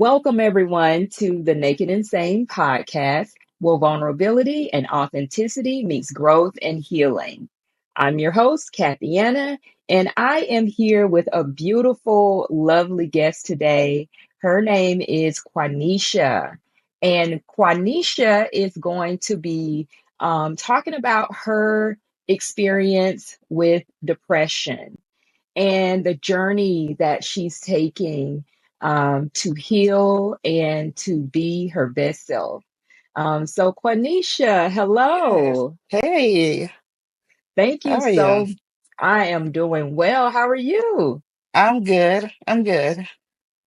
Welcome, everyone, to the Naked and Sane podcast, where vulnerability and authenticity meets growth and healing. I'm your host, Kathy Anna, and I am here with a beautiful, lovely guest today. Her name is Quannesha, and Quannesha is going to be talking about her experience with depression and the journey that she's taking to heal and to be her best self. So, Quanisha, Yes. hello. Hey, Thank you how are you? so. I am doing well. How are you? I'm good. I'm good.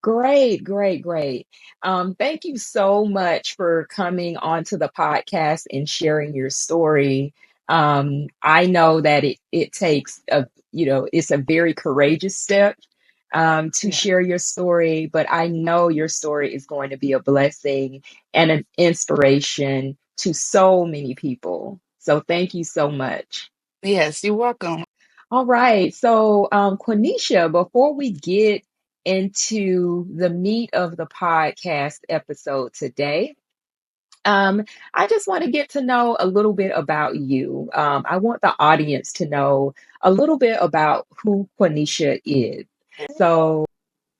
Great, great, great. Thank you so much for coming onto the podcast and sharing your story. I know that it takes it's a very courageous step to Yeah. share your story, but I know your story is going to be a blessing and an inspiration to so many people. So thank you so much. Yes, you're welcome. All right. So, Quenisha, before we get into the meat of the podcast episode today, um, I just want to get to know a little bit about you. I want the audience to know a little bit about who Quenisha is. So,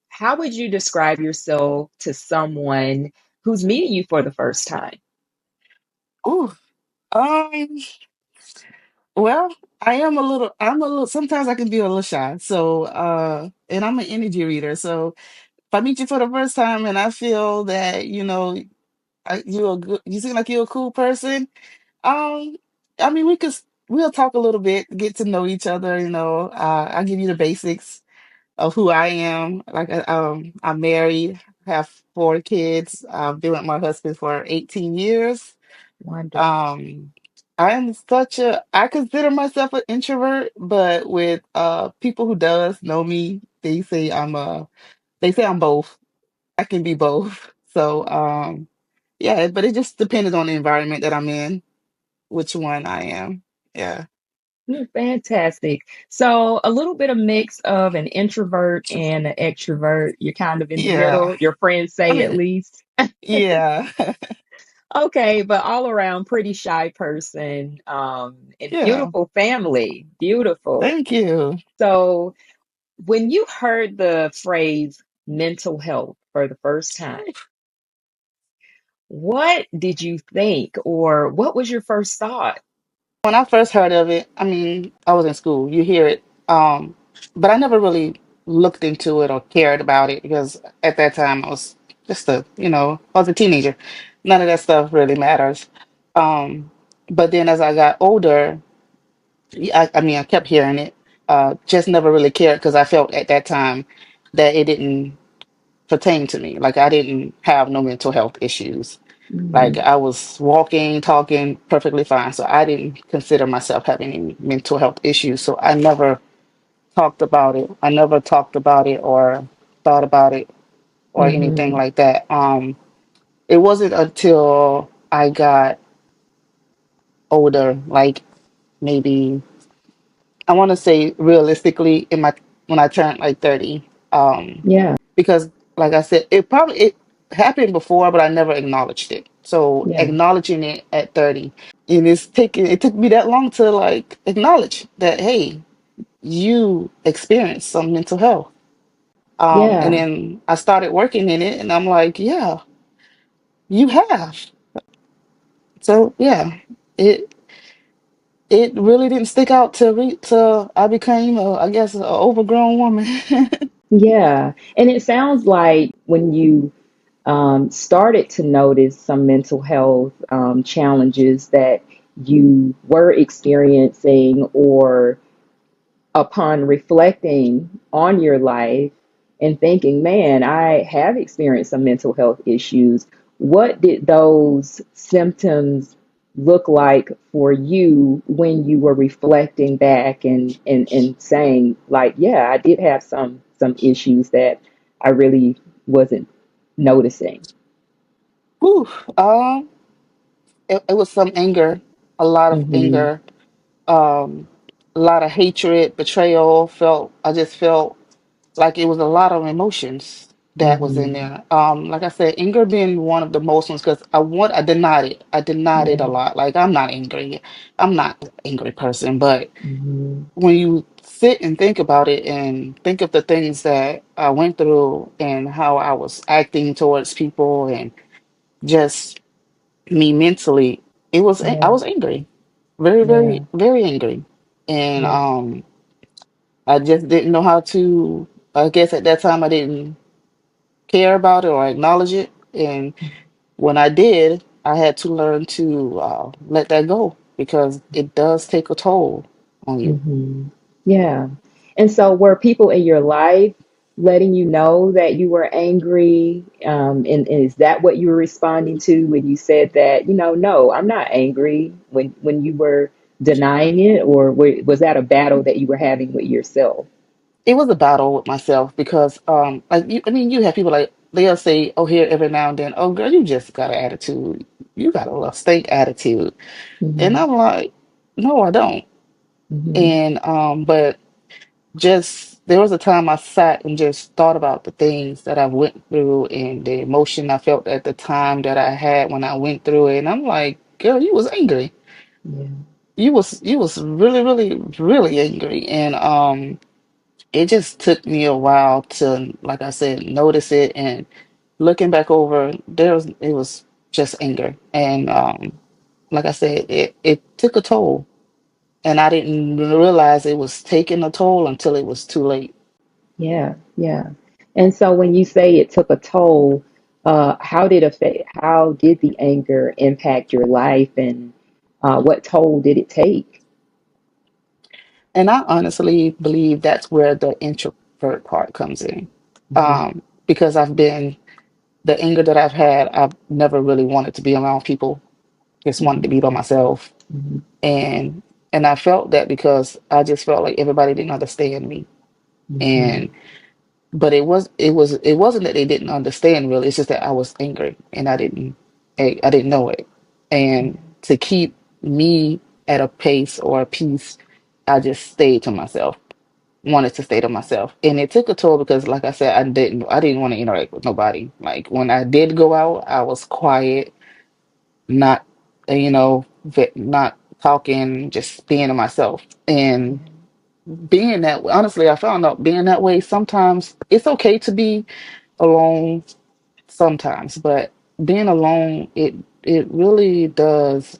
how would you describe yourself to someone who's meeting you for the first time? Ooh. Um, well, I'm a little, sometimes I can be a little shy. So, and I'm an energy reader. So if I meet you for the first time and I feel that, you seem like you're a cool person. Um, I mean, we'll talk a little bit, get to know each other, I'll give you the basics of who I am. I'm married, have 4 kids. I've been with my husband for 18 years. Wonderful. Um, I consider myself an introvert, but with people who does know me, they say I'm both. I can be both. So yeah, but it just depends on the environment that I'm in, which one I am. Yeah. Fantastic. So, a little bit of mix of an introvert and an extrovert. You're kind of in the Yeah. middle. Your friends I say at mean, least. yeah. Okay, but all around pretty shy person. And Yeah. beautiful family. Beautiful. Thank you. So, when you heard the phrase mental health for the first time, what did you think, or what was your first thought? When I first heard of it, I mean, I was in school. You hear it, but I never really looked into it or cared about it because at that time I was I was a teenager. None of that stuff really matters. Um, but then as I got older, I mean, I kept hearing it. Just never really cared because I felt at that time that it didn't pertain to me. Like I didn't have no mental health issues. Like Mhm. I was walking, talking perfectly fine. So I didn't consider myself having any mental health issues. So I never talked about it. I never talked about it or thought about it or anything Mhm. like that. It wasn't until I got older, like maybe I want to say realistically in my when I turned like 30. Yeah. Because like I said, it happened before, but I never acknowledged it. So Yeah. acknowledging it at 30, and it took me that long to like acknowledge that hey, you experienced some mental health. And Yeah. then I started working in it, and I'm like, yeah, you have. So yeah, it it really didn't stick out till I became, I guess, an overgrown woman. Yeah. And it sounds like when you started to notice some mental health challenges that you were experiencing, or upon reflecting on your life and thinking, man, I have experienced some mental health issues. What did those symptoms look like for you when you were reflecting back and saying, like, yeah, I did have some issues that I really wasn't noticing? Whew. Um, it was some anger, a lot of Mm-hmm. anger, um, a lot of hatred, betrayal. I just felt like it was a lot of emotions. that was in Mm-hmm. there. Like I said, anger being one of the most ones because I denied it. I denied it a Yeah. lot. Like I'm not angry. I'm not an angry person. But Mm-hmm. when you sit and think about it and think of the things that I went through and how I was acting towards people and just me mentally, I Yeah. was angry. Very, Yeah. very, very angry. And Yeah. I just didn't know how to, I guess at that time I didn't care about it or acknowledge it. And when I did, I had to learn to let that go because it does take a toll on you. Mm-hmm. Yeah. And so were people in your life letting you know that you were angry? And is that what you were responding to when you said that, no, I'm not angry when you were denying it, or was that a battle that you were having with yourself? It was a battle with myself because, like, I mean, you have people like, they'll say, oh, here every now and then, oh, girl, you just got an attitude. You got a little stink attitude. And Mm-hmm. I'm like, no, I don't. Mm-hmm. And, but just there was a time I sat and just thought about the things that I went through and the emotion I felt at the time that I had when I went through it. And I'm like, girl, you was angry. Yeah. You was really, really, really angry. And it just took me a while to, like I said, notice it and looking back over, it was just anger. And like I said, it took a toll. And I didn't realize it was taking a toll until it was too late. Yeah. Yeah. And so when you say it took a toll, how did the anger impact your life, and what toll did it take? And I honestly believe that's where the introvert part comes in. Hmm. Because the anger that I've had, I've never really wanted to be around people, just wanted to be by myself. Hmm. And and I felt that because I just felt like everybody didn't understand me. Hmm. And but it wasn't that they didn't understand really. It's just that I was angry and I didn't know it. And to keep me at a pace or a peace, I just stayed to myself, wanted to stay to myself. And it took a toll because like I said, I didn't want to interact with nobody. Like when I did go out, I was quiet, not not talking, just being to myself. And being that honestly, I found out being that way, sometimes it's okay to be alone sometimes, but being alone, it really does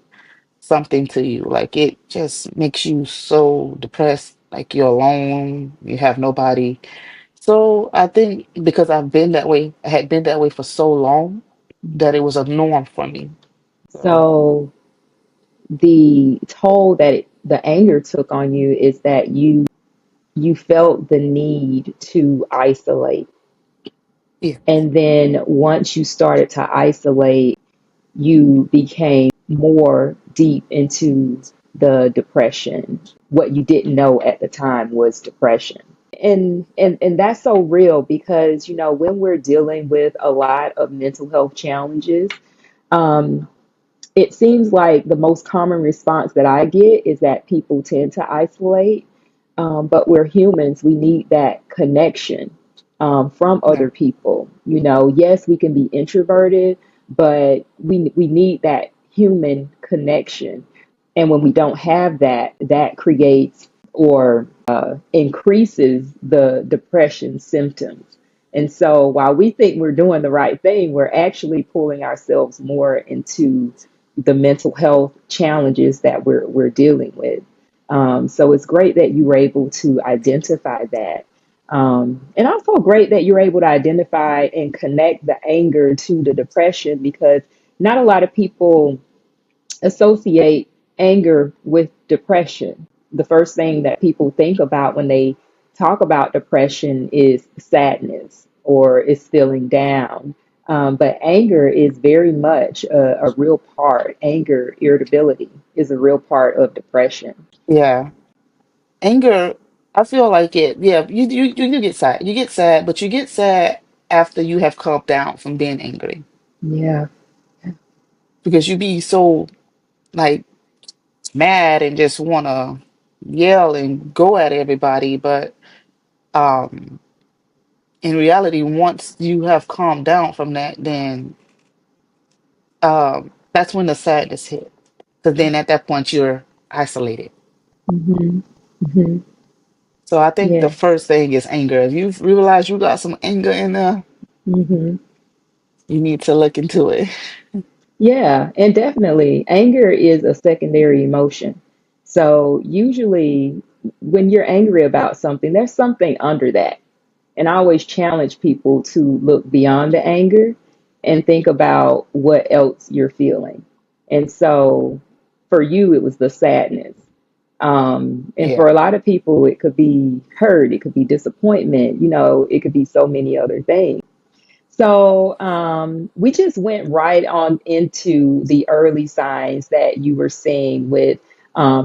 something to you. Like it just makes you so depressed, like you're alone, you have nobody. So I think because I had been that way for so long that it was a norm for me. So So the toll that the anger took on you is that you felt the need to isolate. yeah, And then once you started to isolate, you became more deep into the depression. What you didn't know at the time was depression. And that's so real because when we're dealing with a lot of mental health challenges, um, it seems like the most common response that I get is that people tend to isolate. But we're humans, we need that connection from yeah, other people. Yes, we can be introverted, but we need that human connection. And when we don't have that, that creates or increases the depression symptoms. And so while we think we're doing the right thing, we're actually pulling ourselves more into the mental health challenges that we're dealing with. So it's great that you were able to identify that. And also great that you're able to identify and connect the anger to the depression, because not a lot of people associate anger with depression. The first thing that people think about when they talk about depression is sadness or is feeling down. But anger is very much a real part. Anger, irritability is a real part of depression. yeah. Anger, I feel like it. Yeah, you get sad. You get sad, but you get sad after you have calmed down from being angry Yeah. because you be so like mad and just want to yell and go at everybody. But um, in reality, once you have calmed down from that, then that's when the sadness hit. Because then at that point, you're isolated. Mhm. Mhm. So I think the Yeah. first thing is anger. If you realize you got some anger in there, Mhm. you need to look into it. Yeah, and definitely anger is a secondary emotion. So usually when you're angry about something, there's something under that. And I always challenge people to look beyond the anger and think about what else you're feeling. And so for you, it was the sadness. And Yeah. for a lot of people, it could be hurt, it could be disappointment, it could be so many other things. So we just went right on into the early signs that you were seeing with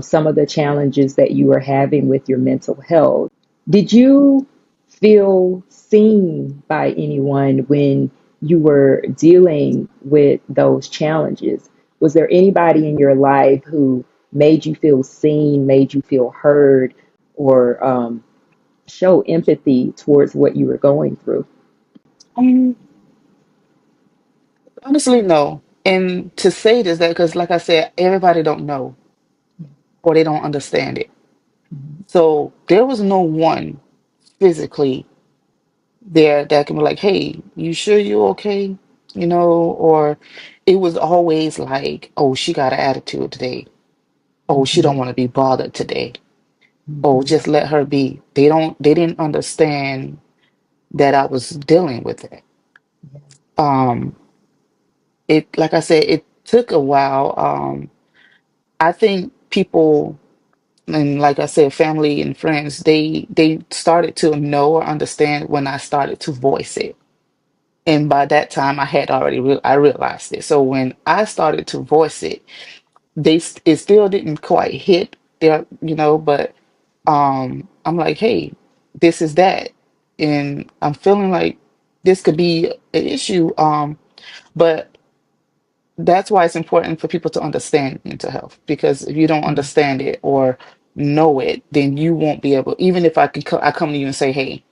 some of the challenges that you were having with your mental health. Did you feel seen by anyone when you were dealing with those challenges? Was there anybody in your life who made you feel seen, made you feel heard, or show empathy towards what you were going through? Um, Honestly, no. And to say this, that because, like I said, everybody don't know or they don't understand it. Mhm. So there was no one physically there that can be like, "Hey, you sure you okay?" Or it was always like, "Oh, she got an attitude today. Oh, she don't Mhm. want to be bothered today. Oh, Mhm. just let her be." They didn't understand that I was dealing with it. Um, like I said, it took a while. I think people, and like I said, family and friends, they started to know or understand when I started to voice it. And by that time, I had already I realized it. So when I started to voice it, it still didn't quite hit there, but I'm like, hey, this is that, and I'm feeling like this could be an issue. But that's why it's important for people to understand mental health, because if you don't Mhm. understand it or know it, then you won't be able. Even if I come to you and say, hey,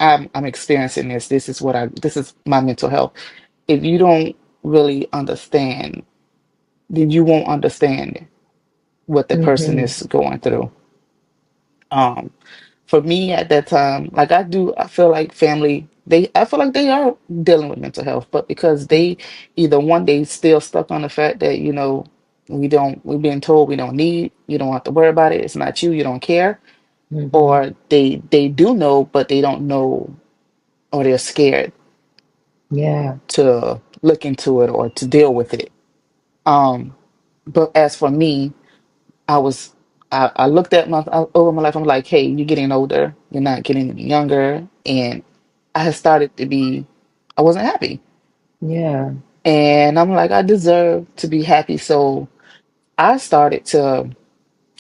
I'm experiencing this. This is my mental health. If you don't really understand, then you won't understand what the person Mhm. is going through. Um, for me at that time, like I feel like family, I feel like they are dealing with mental health, but because they either one day still stuck on the fact that, we've been told we don't need, you don't have to worry about it, it's not you, you don't care, Mhm. or they do know, but they don't know, or they're scared Yeah. to look into it or to deal with it. Um, but as for me, I was I looked at over my life. I'm like, hey, you're getting older. You're not getting any younger. And I had started to be, I wasn't happy. Yeah. And I'm like, I deserve to be happy. So I started to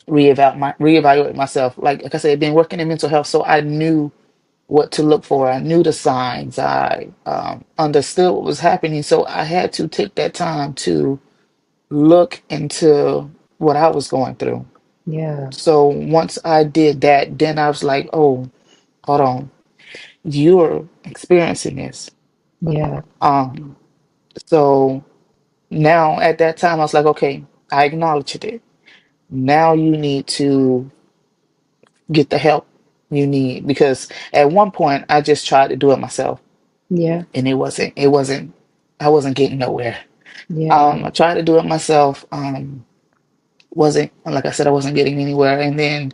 reevaluate myself. Like I said, been working in mental health, so I knew what to look for. I knew the signs. I understood what was happening. So I had to take that time to look into what I was going through. Yeah. So once I did that, then I was like, oh, hold on, you're experiencing this. Yeah. Um, so now at that time, I was like, okay, I acknowledged it. Now you need to get the help you need, because at one point I just tried to do it myself, Yeah. and I wasn't getting nowhere. Yeah. I tried to do it myself. Wasn't, like I said, I wasn't getting anywhere. And then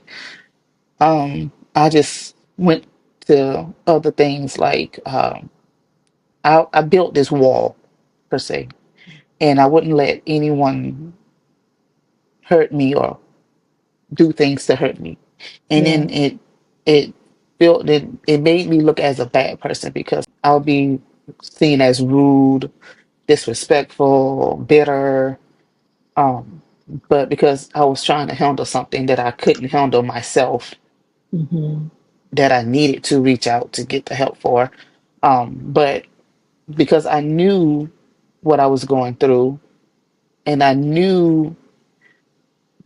I just went to other things like I built this wall per se, and I wouldn't let anyone hurt me or do things to hurt me. And Yeah. then it it made me look as a bad person, because I'll be seen as rude, disrespectful, bitter. Um, but because I was trying to handle something that I couldn't handle myself, Mhm. that I needed to reach out to get the help for. But because I knew what I was going through, and I knew,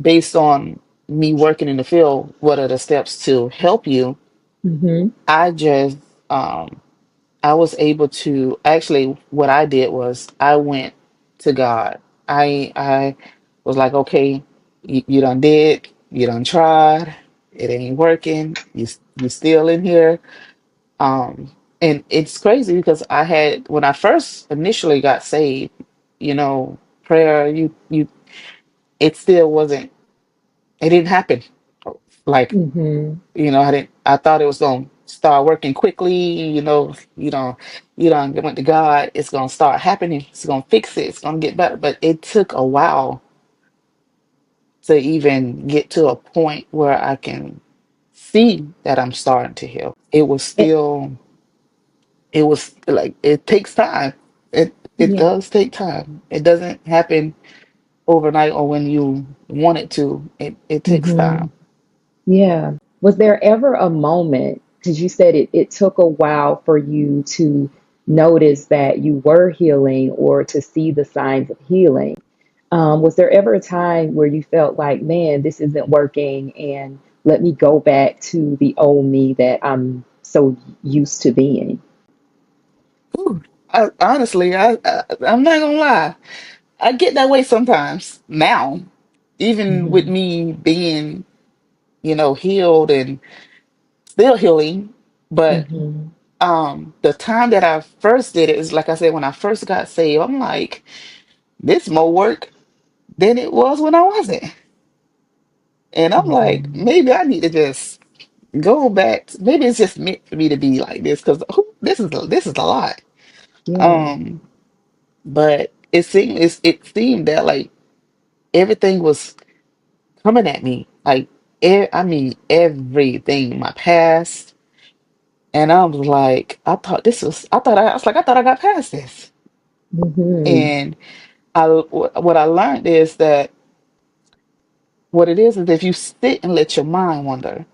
based on me working in the field, what are the steps to help you. Mhm. I just I was able to actually, what I did was I went to God. I was like, okay, you done did, you done tried, it ain't working. You still in here. Um, and it's crazy because I had when I first initially got saved, prayer, you it still wasn't, it didn't happen. Like, Mm-hmm. I thought it was gonna start working quickly, you don't went to God, it's gonna start happening, it's gonna fix it, it's gonna get better. But it took a while to even get to a point where I can see that I'm starting to heal. It was like it takes time. It Yeah. does take time. It doesn't happen overnight or when you want it to. It takes Mm-hmm. time. Yeah. Was there ever a moment, because you said it took a while for you to notice that you were healing or to see the signs of healing? Was there ever a time where you felt like, man, this isn't working and let me go back to the old me that I'm so used to being? Whew. Honestly, I'm not gonna lie. I get that way sometimes now, even with Mm-hmm. me being, healed and still healing. But Mm-hmm. the time that I first did it is like I said, when I first got saved, I'm like, this more work than it was when I wasn't. And I'm like, Mm-hmm. maybe I need to just go back. Maybe it's just meant for me to be like this because this is a lot. Yeah. Um, but it seemed that like everything was coming at me, like I mean everything, my past, and I was like, I thought I got past this, Mm-hmm. and what I learned is that what it is if you sit and let your mind wander,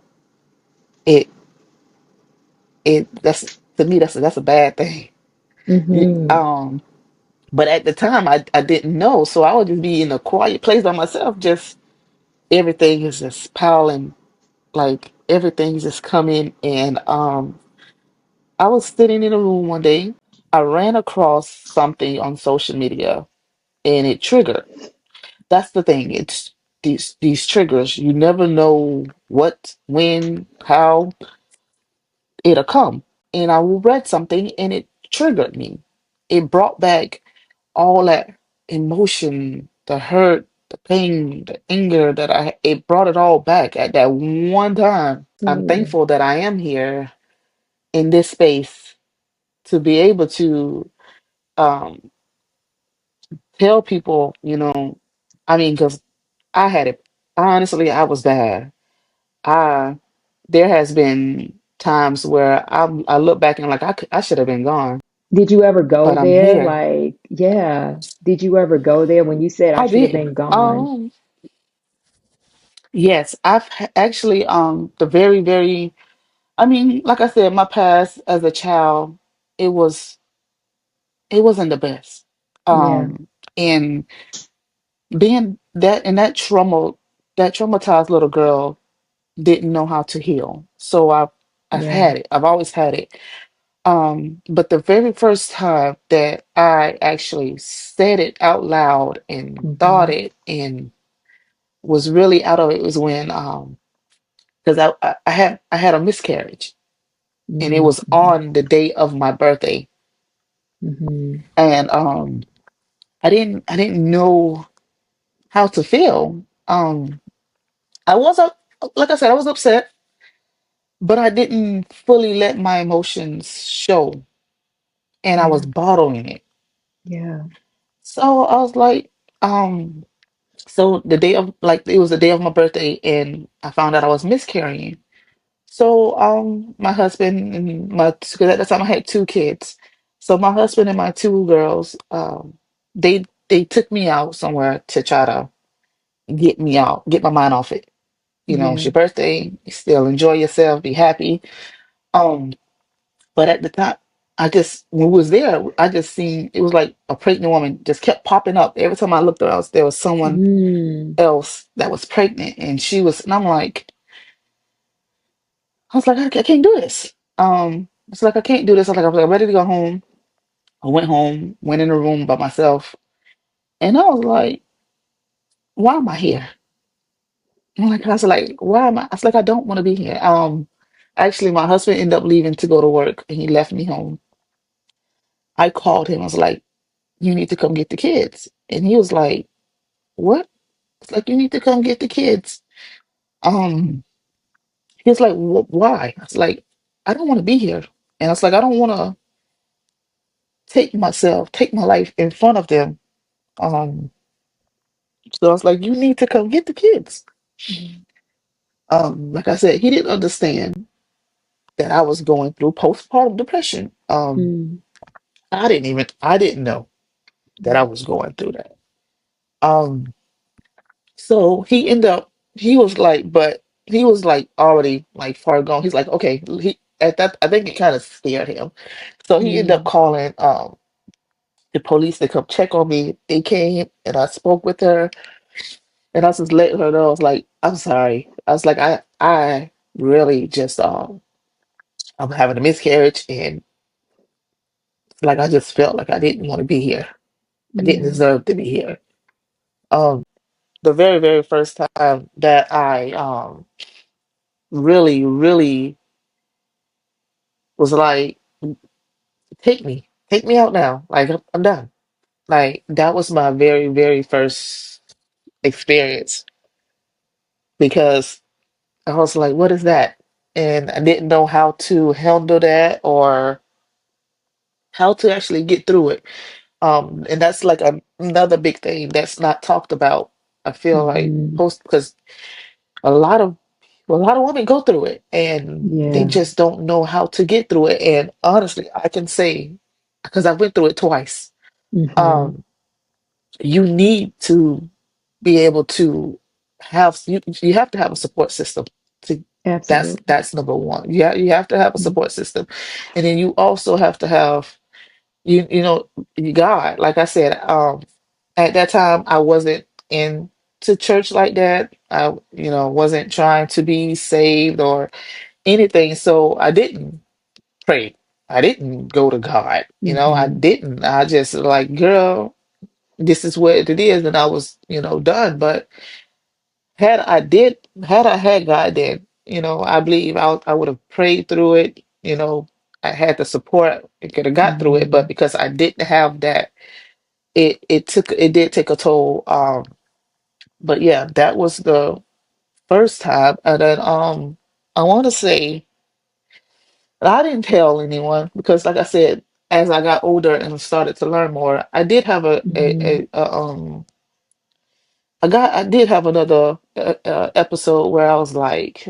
it that's to me that's a bad thing. You, Mm-hmm. but at the time I didn't know, so I would just be in a quiet place by myself, just everything is just piling, like everything's just coming, and I was sitting in a room one day. I ran across something on social media and it triggered. That's the thing. It's these triggers. You never know what, when, how it'll come. And I read something and it triggered me. It brought back all that emotion, the hurt, the pain, the anger it brought it all back at that one time. I'm Absolutely. thankful that I am here in this space to be able to um tell people, I mean, because I had it, honestly, I was bad. I There has been times where I look back and like I should have been gone, Did you ever go but I'm there? here. Like, yeah. Did you ever go there when you said I I should have did. been gone? Yes, actually the very, very, I mean, like I said, my past as a child, it was it wasn't the best. Yeah. And being that that traumatized little girl didn't know how to heal. So I've Yeah. had it. I've always had it. But the very first time that I actually said it out loud and thought Mm-hmm. it and was really out of it was when because I had a miscarriage and it was Mm-hmm. on the day of my birthday. Mm-hmm. And I didn't know how to feel. I was up like I said, I was upset, but I didn't fully let my emotions show and I was Yeah. bottling it. Yeah. So I was like, um, so the day of like it was the day of my birthday and I found out I was miscarrying. So my husband and because at the time I had two kids. So my husband and my two girls, they took me out somewhere to try to get me out, get my mind off it. It's Yeah. your birthday, you still enjoy yourself, be happy. Um, but at the time, when we was there, I just seen it was like a pregnant woman just kept popping up. Every time I looked around, there was someone Mm. else that was pregnant, and and I was like, I can't do this. It's like I can't do this. I was like, I'm ready to go home. I went home, went in the room by myself, and I was like, why am I here? And like I was like, why am I? I was like, I don't want to be here. Actually, my husband ended up leaving to go to work, and he left me home. I called him. I was like, you need to come get the kids, and he was like, what? It's like you need to come get the kids. Um, he was like, why? I was like, I don't want to be here, and I was like, I don't want to take my life in front of them. Um, so I was like, you need to come get the kids. Mm, Like I said, he didn't understand that I was going through postpartum depression. mm, I didn't know that I was going through that. Um, so he was like, but he was like already like far gone. He's like, okay, at that, I think it kind of scared him. So he ended up mm, calling the police to come check on me. They came and I spoke with her and I was just letting her know, I was like, I'm sorry. I was like, I really just I'm having a miscarriage and like I just felt like I didn't want to be here. I didn't yeah. deserve to be here. Um, the very, very first time that I really, really was like, take me out now. Like I'm done. Like that was my very, very first experience because I was like, what is that? And I didn't know how to handle that or how to actually get through it. And that's like another big thing that's not talked about. I feel like Hmm. post because a lot of a lot of women go through it and they Yeah. just don't know how to get through it. And honestly, I can say because I went through it twice. Hmm. Um, you need to be able to you have to have a support system to Absolutely. that's number one. You have to have a Mm, support system. And then you also have to have you know God. Like I said, at that time I wasn't in to church like that. I wasn't trying to be saved or anything. So I didn't pray. I didn't go to God. I hmm. didn't. I just like, girl, this is what it is, and I was, done. But had I had God then, I believe I would have prayed through it. I had the support. I could have got through it, but Hmm. because I didn't have that, it did take a toll. But yeah, that was the first time, and then I want to say. But I didn't tell anyone because, like I said, as I got older and started to learn more, I did have Hmm. I did have another episode where I was like,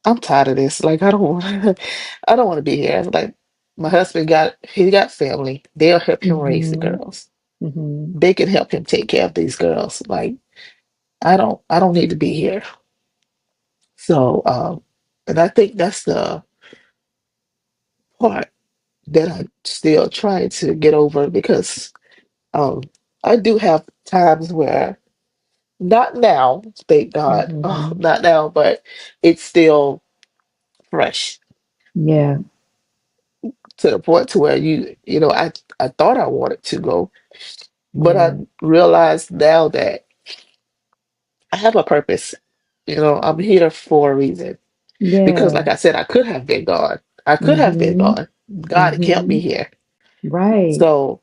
I'm tired of this. Like, I don't want, I don't want to be here. Like, my husband he got family. They'll help him raise the Hmm. girls. Hmm. They can help him take care of these girls. Like, I don't need to be here. So, and I think that's the part that I'm still trying to get over because Um, I do have times where, not now, thank God, Hmm. not now, but it's still fresh Yeah. to the point to where I thought I wanted to go, but I Yeah. realized now that I have a purpose. I'm here for a reason because, Yeah. like I said, I could have been gone. I could have been Hmm. gone. God kept me Hmm. here, Right. so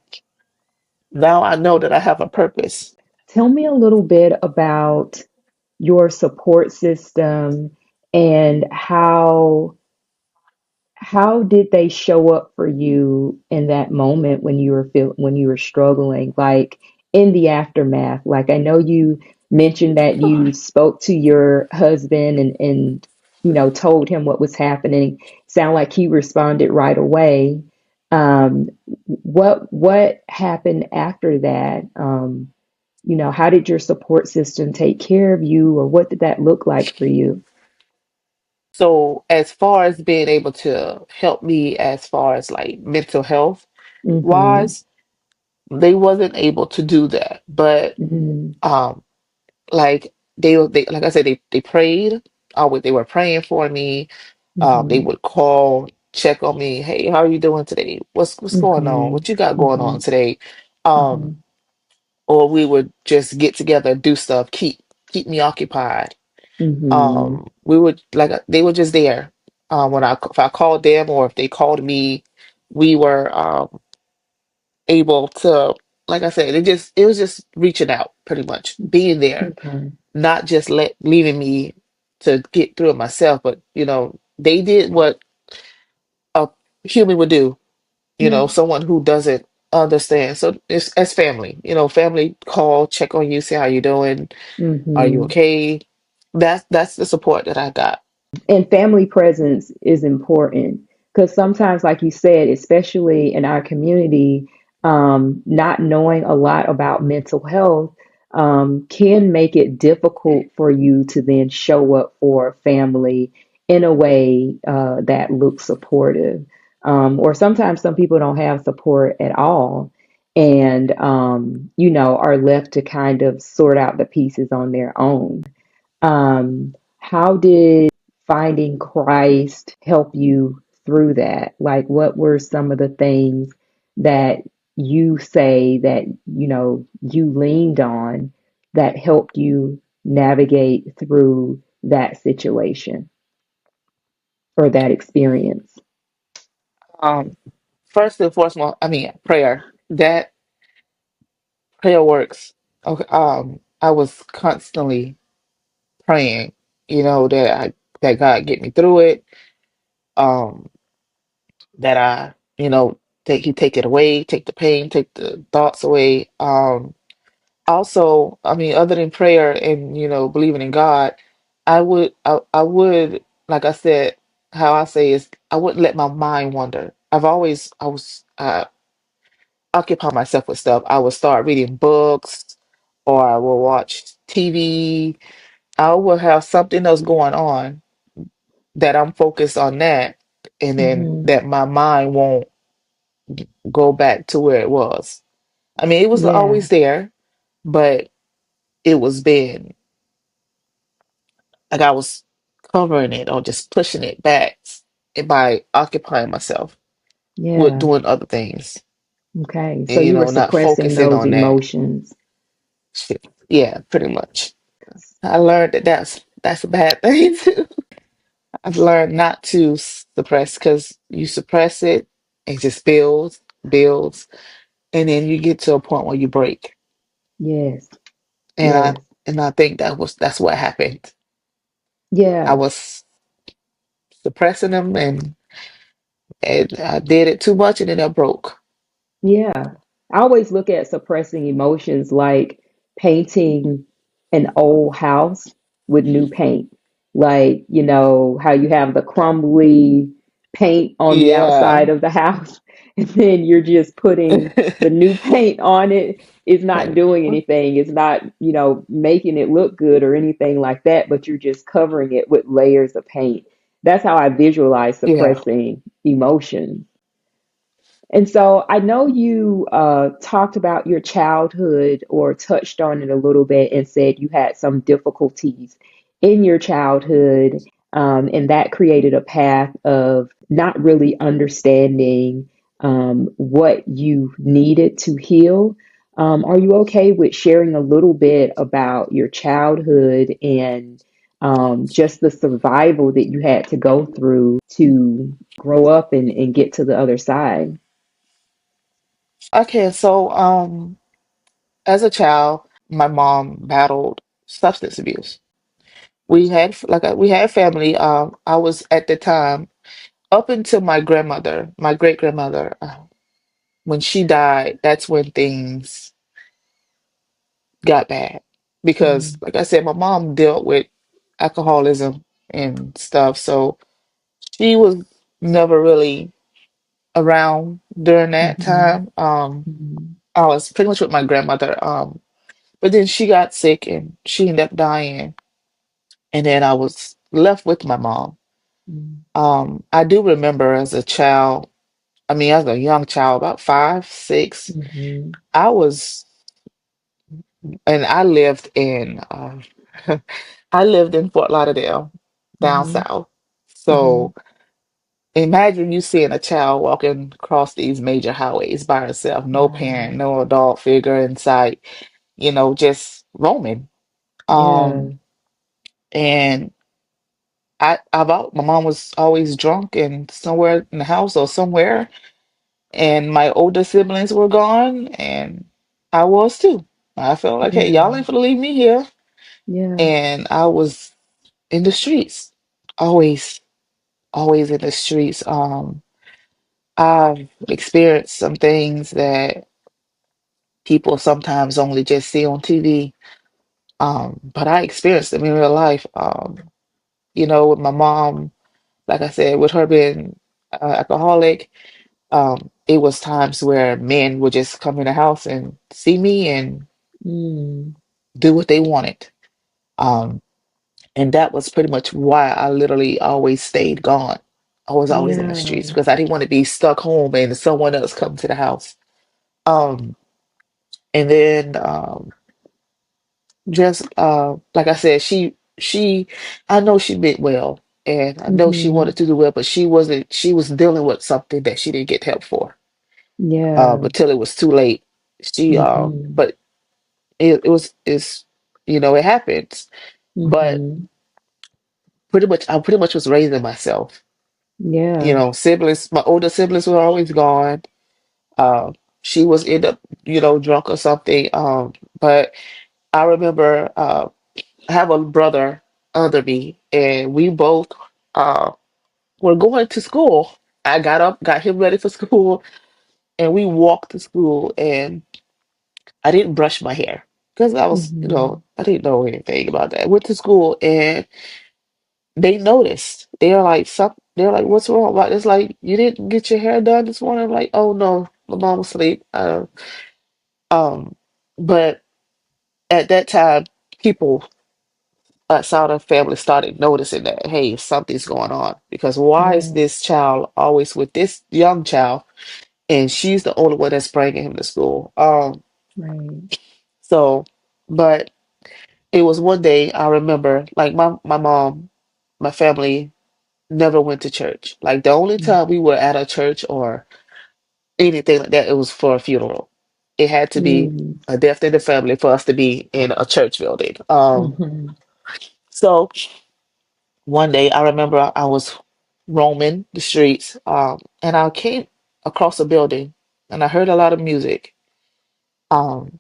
now I know that I have a purpose. Tell me a little bit about your support system and how did they show up for you in that moment when when you were struggling, like in the aftermath? Like I know you mentioned that you spoke to your husband and told him what was happening. Sound like he responded right away. What happened after that? How did your support system take care of you, or what did that look like for you? So as far as being able to help me as far as like mental health Mm-hmm. wise, they wasn't able to do that. But Mm-hmm. um like they like I said, they prayed. Always they were praying for me. They Mm-hmm. would call. check on me. Hey, how are you doing today? What's going on? Mhm. What you got going on Mhm. today? Um, Mhm. or we would just get together, do stuff, keep me occupied. Mhm. We would like they were just there. When if I called them or if they called me, we were able to, like I said, it was just reaching out, pretty much being there, Okay. not just leaving me to get through it myself, but they did what a human would do, Yeah. someone who doesn't understand. So it's as family, family call, check on you, see how you doing, are you Mhm. okay? That's the support that I got. And family presence is important because sometimes, like you said, especially in our community, not knowing a lot about mental health can make it difficult for you to then show up for family in a way that looks supportive. Or sometimes some people don't have support at all and, are left to kind of sort out the pieces on their own. How did finding Christ help you through that? Like, what were some of the things that you say that, you leaned on that helped you navigate through that situation or that experience? Um, First and foremost, I mean, prayer. That prayer works. Okay, I was constantly praying, that God get me through it. Um, that He take it away, take the pain, take the thoughts away. Also, I mean, other than prayer and believing in God, I would, like I said, how I say is I wouldn't let my mind wander. I was occupy myself with stuff. I would start reading books, or I will watch TV. I will have something else going on that I'm focused on that, and then Hmm. that my mind won't go back to where it was. I mean, it was Yeah, always there, but it was being like I was covering it or just pushing it back by occupying myself with yeah. doing other things, Okay. So and you were not suppressing focusing those on that emotions. shit. Yeah, pretty much. I learned that that's a bad thing too. I've learned not to suppress because you suppress it, it just builds, and then you get to a point where you break. Yes, And I yes. and I think that's what happened. I Yeah. was suppressing them, and I did it too much, and then I broke. Yeah. I always look at suppressing emotions like painting an old house with new paint. Like, how you have the crumbly paint on the Yeah. outside of the house, and then you're just putting the new paint on it. It's not doing anything. It's not, making it look good or anything like that, but you're just covering it with layers of paint. That's how I visualize Yeah. suppressing emotions. And so I know you talked about your childhood or touched on it a little bit and said you had some difficulties in your childhood, and that created a path of not really understanding what you needed to heal. Are you okay with sharing a little bit about your childhood and just the survival that you had to go through to grow up and get to the other side? Okay, so as a child, my mom battled substance abuse. We had family. I was at the time up until my grandmother, my great grandmother, when she died. That's when things got bad because, Mhm. like I said, my mom dealt with alcoholism and stuff, so she was never really around during that Mhm. time. Mhm. I was pretty much with my grandmother. But then she got sick and she ended up dying, and then I was left with my mom. Mhm. I do remember as a child, I mean, as a young child, about 5, 6, Mhm. I was, and I lived in, I lived in Fort Lauderdale, down Mhm. south. Mhm. So Imagine you seeing a child walking across these major highways by herself, no parent, Wow. no adult figure in sight, just roaming. Yeah. Um, and my mom was always drunk and somewhere in the house or somewhere, and my older siblings were gone, and I was too. I felt like, hey, y'all Yeah. ain't gonna leave me here. Yeah. And I was in the streets, always, always in the streets. I've experienced some things that people sometimes only just see on TV. But I experienced them in real life. With my mom, like I said, with her being alcoholic, it was times where men would just come in the house and see me and Mm. do what they wanted. Um, and that was pretty much why I literally always stayed gone. I was always in the streets Yeah. because I didn't want to be stuck home and someone else come to the house. Um, and then just like I said, she I know she meant well and I know she Mm-hmm. wanted to do well, but she was dealing with something that she didn't get help for Yeah. until it was too late. She Mm-hmm. but it's it happens. But Mm-hmm. I pretty much was raising myself. Yeah. Siblings, my older siblings were always gone. Um, she was end up, drunk or something. But I remember I have a brother under me, and we both uh were going to school. I got up, got him ready for school, and we walked to school. And I didn't brush my hair because Mm-hmm. I didn't know anything about that. Went to school, and they noticed. They're like, "What's wrong?" Like, it's like, "You didn't get your hair done this morning." I'm like, "Oh no, my mom was asleep." Um, but at that time, people outside of family started noticing that, hey, something's going on, because why is Yeah. this child always with this young child, and she's the only one that's bringing him to school? Right. So, but it was one day I remember, like my mom, my family never went to church. Like the only time we were at a church or anything like that, it was for a funeral. It had to be Mm. a death in the family for us to be in a church building. Mm-hmm. So one day I remember I was roaming the streets, and I came across a building and I heard a lot of music. Um,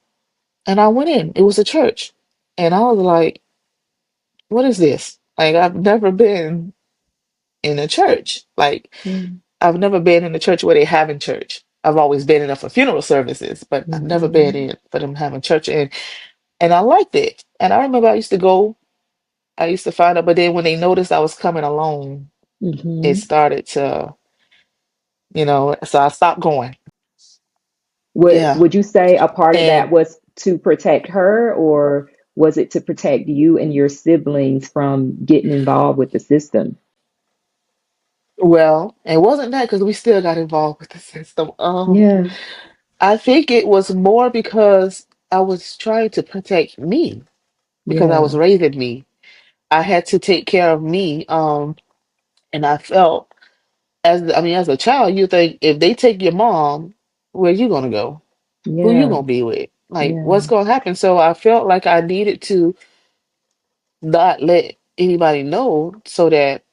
and I went in. It was a church. And I was like, what is this? Like, I've never been in a church. Like, Yeah. I've never been in a church where they having church. I've always been in there for funeral services, but I've never been Mm-hmm. in for them having church. And I liked it. And I remember I used to go, I used to find out, but then when they noticed I was coming alone, it Mm-hmm. started to, so I stopped going. Yeah. Would you say a part of that And was to protect her, or was it to protect you and your siblings from getting involved with the system? well, it wasn't that because we still got involved with the system. Yeah. I think it was more because I was trying to protect me because I was Yeah. raising me. I had to take care of me. And I felt as a child, you think if they take your mom, where you gonna go? Who you Yeah. gonna be with? Like, what's Yeah. gonna happen? So I felt like I needed to not let anybody know so that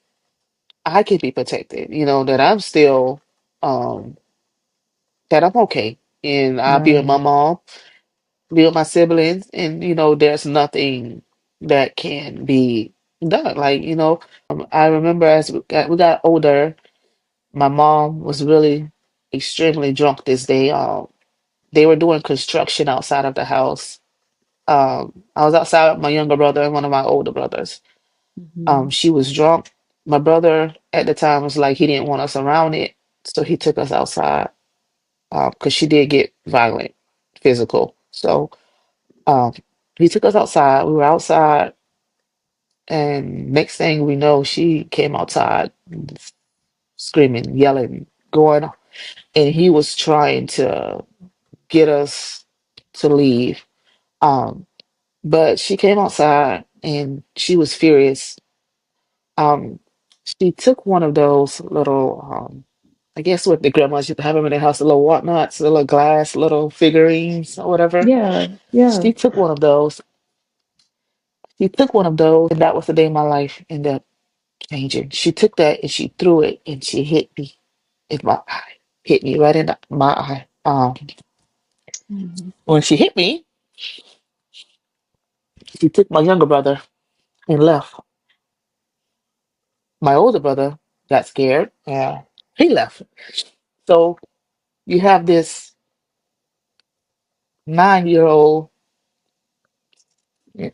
I could be protected, that I'm still, um, that I'm okay. And I'll be with my Right. mom, be with my siblings, and, there's nothing that can be done. Like, I remember as we got older, my mom was really extremely drunk this day. They were doing construction outside of the house. I was outside with my younger brother and one of my older brothers. Mm-hmm. She was drunk. My brother at the time was like he didn't want us around it, so he took us outside because she did get violent, physical. So um, he took us outside. We were outside, and next thing we know, she came outside screaming, yelling, going, and he was trying to get us to leave. Um, but she came outside and she was furious. Um, She took one of those little, I guess what the grandmas used to have them in their house, the little whatnots, the little glass, little figurines or whatever. Yeah. Yeah. She took one of those. She took one of those, and that was the day my life ended up changing. She took that and she threw it and she hit me in my eye, hit me right in my eye. Mhm. When she hit me, she took my younger brother and left. My older brother got scared. Yeah, he left. So you have this 9-year old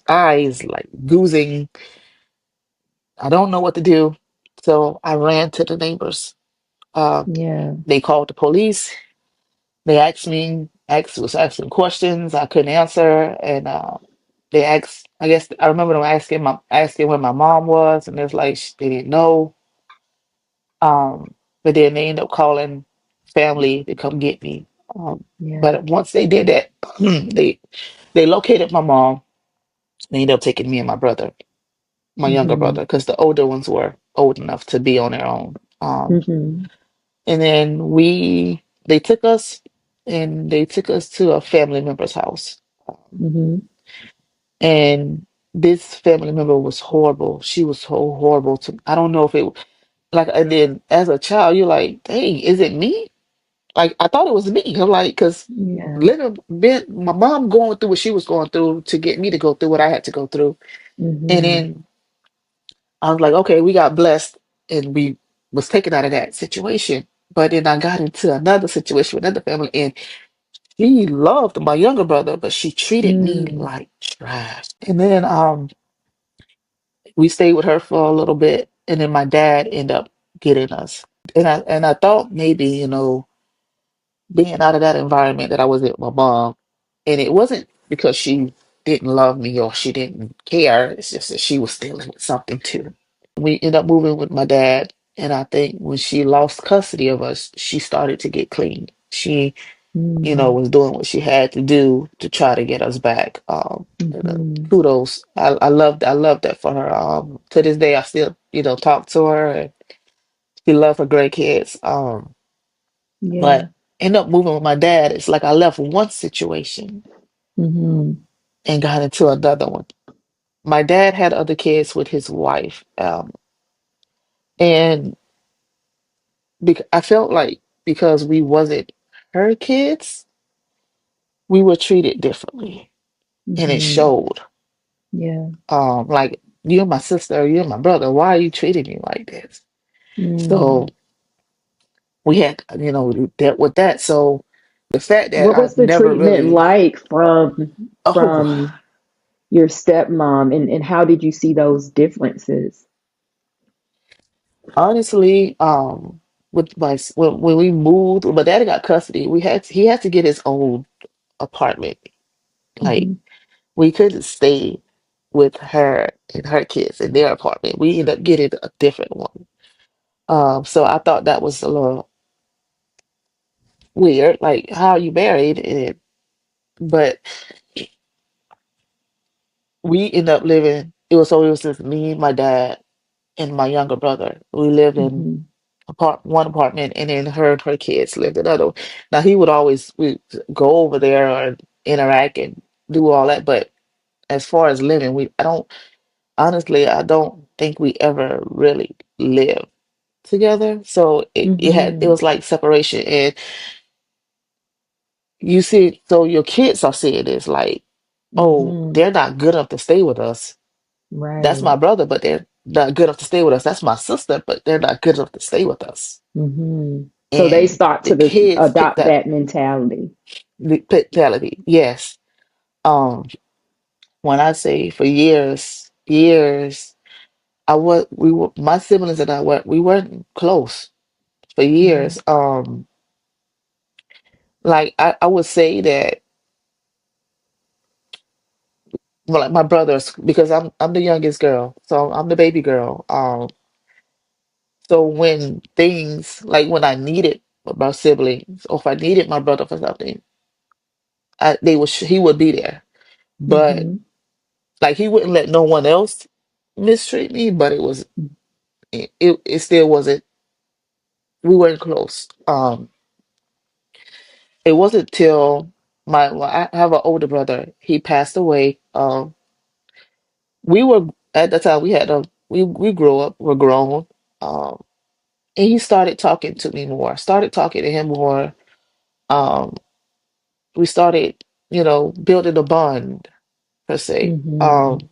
eyes like goozing. I don't know what to do. So I ran to the neighbors. Yeah. They called the police. They asked me, was asking questions I couldn't answer, and they asked. I guess I remember them asking where my mom was, and it's like they didn't know. But then they ended up calling family to come get me. Yeah. But once they did that, they located my mom. They ended up taking me and my brother, my younger Mhm. brother, because the older ones were old enough to be on their own. Mhm. And then they took us and they took us to a family member's house. Mhm. And this family member was horrible. She was so horrible to, I don't know if it, like, and then as a child, you're like, dang, is it me? Like, I thought it was me. I'm like, because Yeah. little bit, my mom going through what she was going through to get me to go through what I had to go through. And Mhm. then I was like, okay, we got blessed and we was taken out of that situation. But then I got into another situation with another family, and she loved my younger brother, but she treated me Mm. like trash. And then we stayed with her for a little bit, and then my dad ended up getting us. And I thought maybe, being out of that environment that I was with my mom, and it wasn't because she didn't love me or she didn't care. It's just that she was dealing with something too. We ended up moving with my dad, and I think when she lost custody of us, she started to get clean. She, Mm. was doing what she had to do to try to get us back. And, Mhm. kudos. I loved that for her. To this day, I still, talk to her, and she loved her great kids. Yeah. But end up moving with my dad. It's like I left one situation Mhm. and got into another one. My dad had other kids with his wife, and I felt like because we wasn't her kids, we were treated differently, and it Mhm. showed. Yeah. Like you're my sister, you're my brother. Why are you treating me like this? Mm. So we had, dealt with that. So the fact that What I was the never treatment really, like from oh, from your stepmom, and how did you see those differences? honestly, with when we moved, when my daddy got custody, he had to get his own apartment. Like Hmm. we couldn't stay with her and her kids in their apartment. We ended up getting a different one. So I thought that was a little weird. Like, how are you married? But we ended up living. It was just me, my dad, and my younger brother. We lived in Hmm. one apartment, and then her and her kids lived in another. Now he would always we go over there or interact and do all that, but as far as living, I don't honestly, I don't think we ever really lived together. So it Hmm. was like separation, and you see, so your kids are seeing this like, oh, Hmm. they're not good enough to stay with us. That's Right. my brother, but they're not good enough to stay with us. That's my sister, but they're not good enough to stay with us. Hmm. So they And start the to kids took adopt that that mentality. mentality. Yes. Um, when I say for years, my siblings and we weren't close for Hmm. years. Like I would say that, well, like my brothers, because I'm the youngest girl, so I'm the baby girl. So when things like when I needed my siblings, or if I needed my brother for something, he would be there. But Hmm. like he wouldn't let no one else mistreat me, but it was it still wasn't, we weren't close. It wasn't till well, I have an older brother. He passed away. We were at the time we grew up, we're grown. Um, and he started talking to me more. Started talking to him more. Um, we started, building a bond per se. Mhm.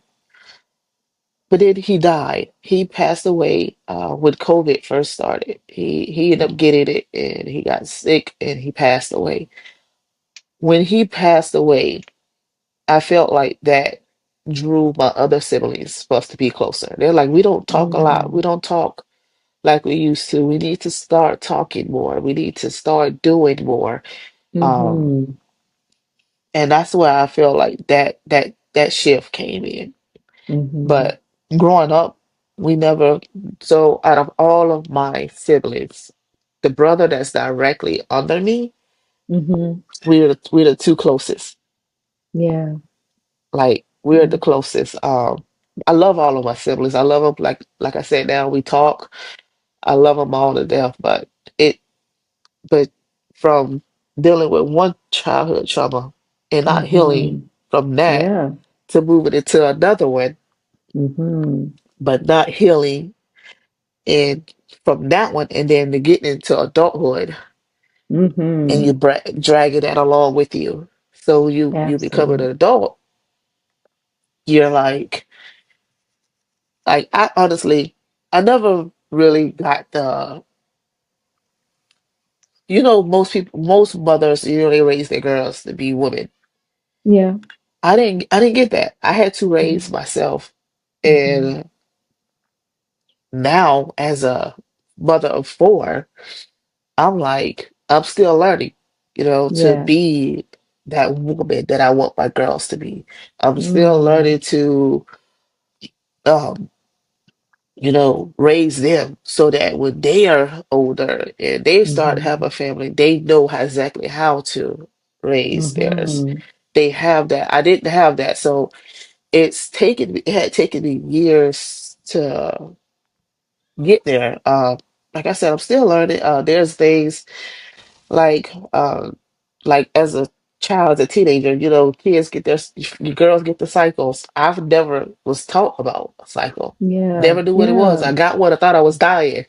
But then he died. He passed away when COVID first started. He ended up getting it and he got sick and he passed away. When he passed away, I felt like that drew my other siblings for us to be closer. They're like, we don't talk a lot. We Mm. don't talk like we used to. We need to start talking more. We need to start doing more. Um, Mhm. and that's where I feel like that shift came in. Mhm. But growing up, we never, so out of all of my siblings, the brother that's directly under me, Mhm. we're the two closest. Yeah. Like we're the Yeah. closest. I love all of my siblings. I love them like I said now we talk. I love them all to death, it but from dealing with one childhood trauma and not healing Mhm. from that Yeah. to moving into another one, Mhm. but not healing and from that one and then to getting into adulthood and you Mhm. dragging that along with you. So you become an Absolutely. adult, you're like I honestly I never really got most people, most mothers, they raise their girls to be women. Yeah. I didn't get that. I had to raise Mhm. myself. Mhm. And now as a mother of four, I'm still learning, to Yeah. be that woman that I want my girls to be. I'm still Mm. learning to um raise them so that when they are older and they start have Mhm. a family, they know exactly how to raise theirs. Mhm. They have that. I didn't have that, so it had taken me years to get there. Like I said, I'm still learning. There's things like as a child, as a teenager, kids get girls get the cycles. I've never was taught about a cycle. Yeah. Never knew what it was. I Yeah. got one. I thought I was dying.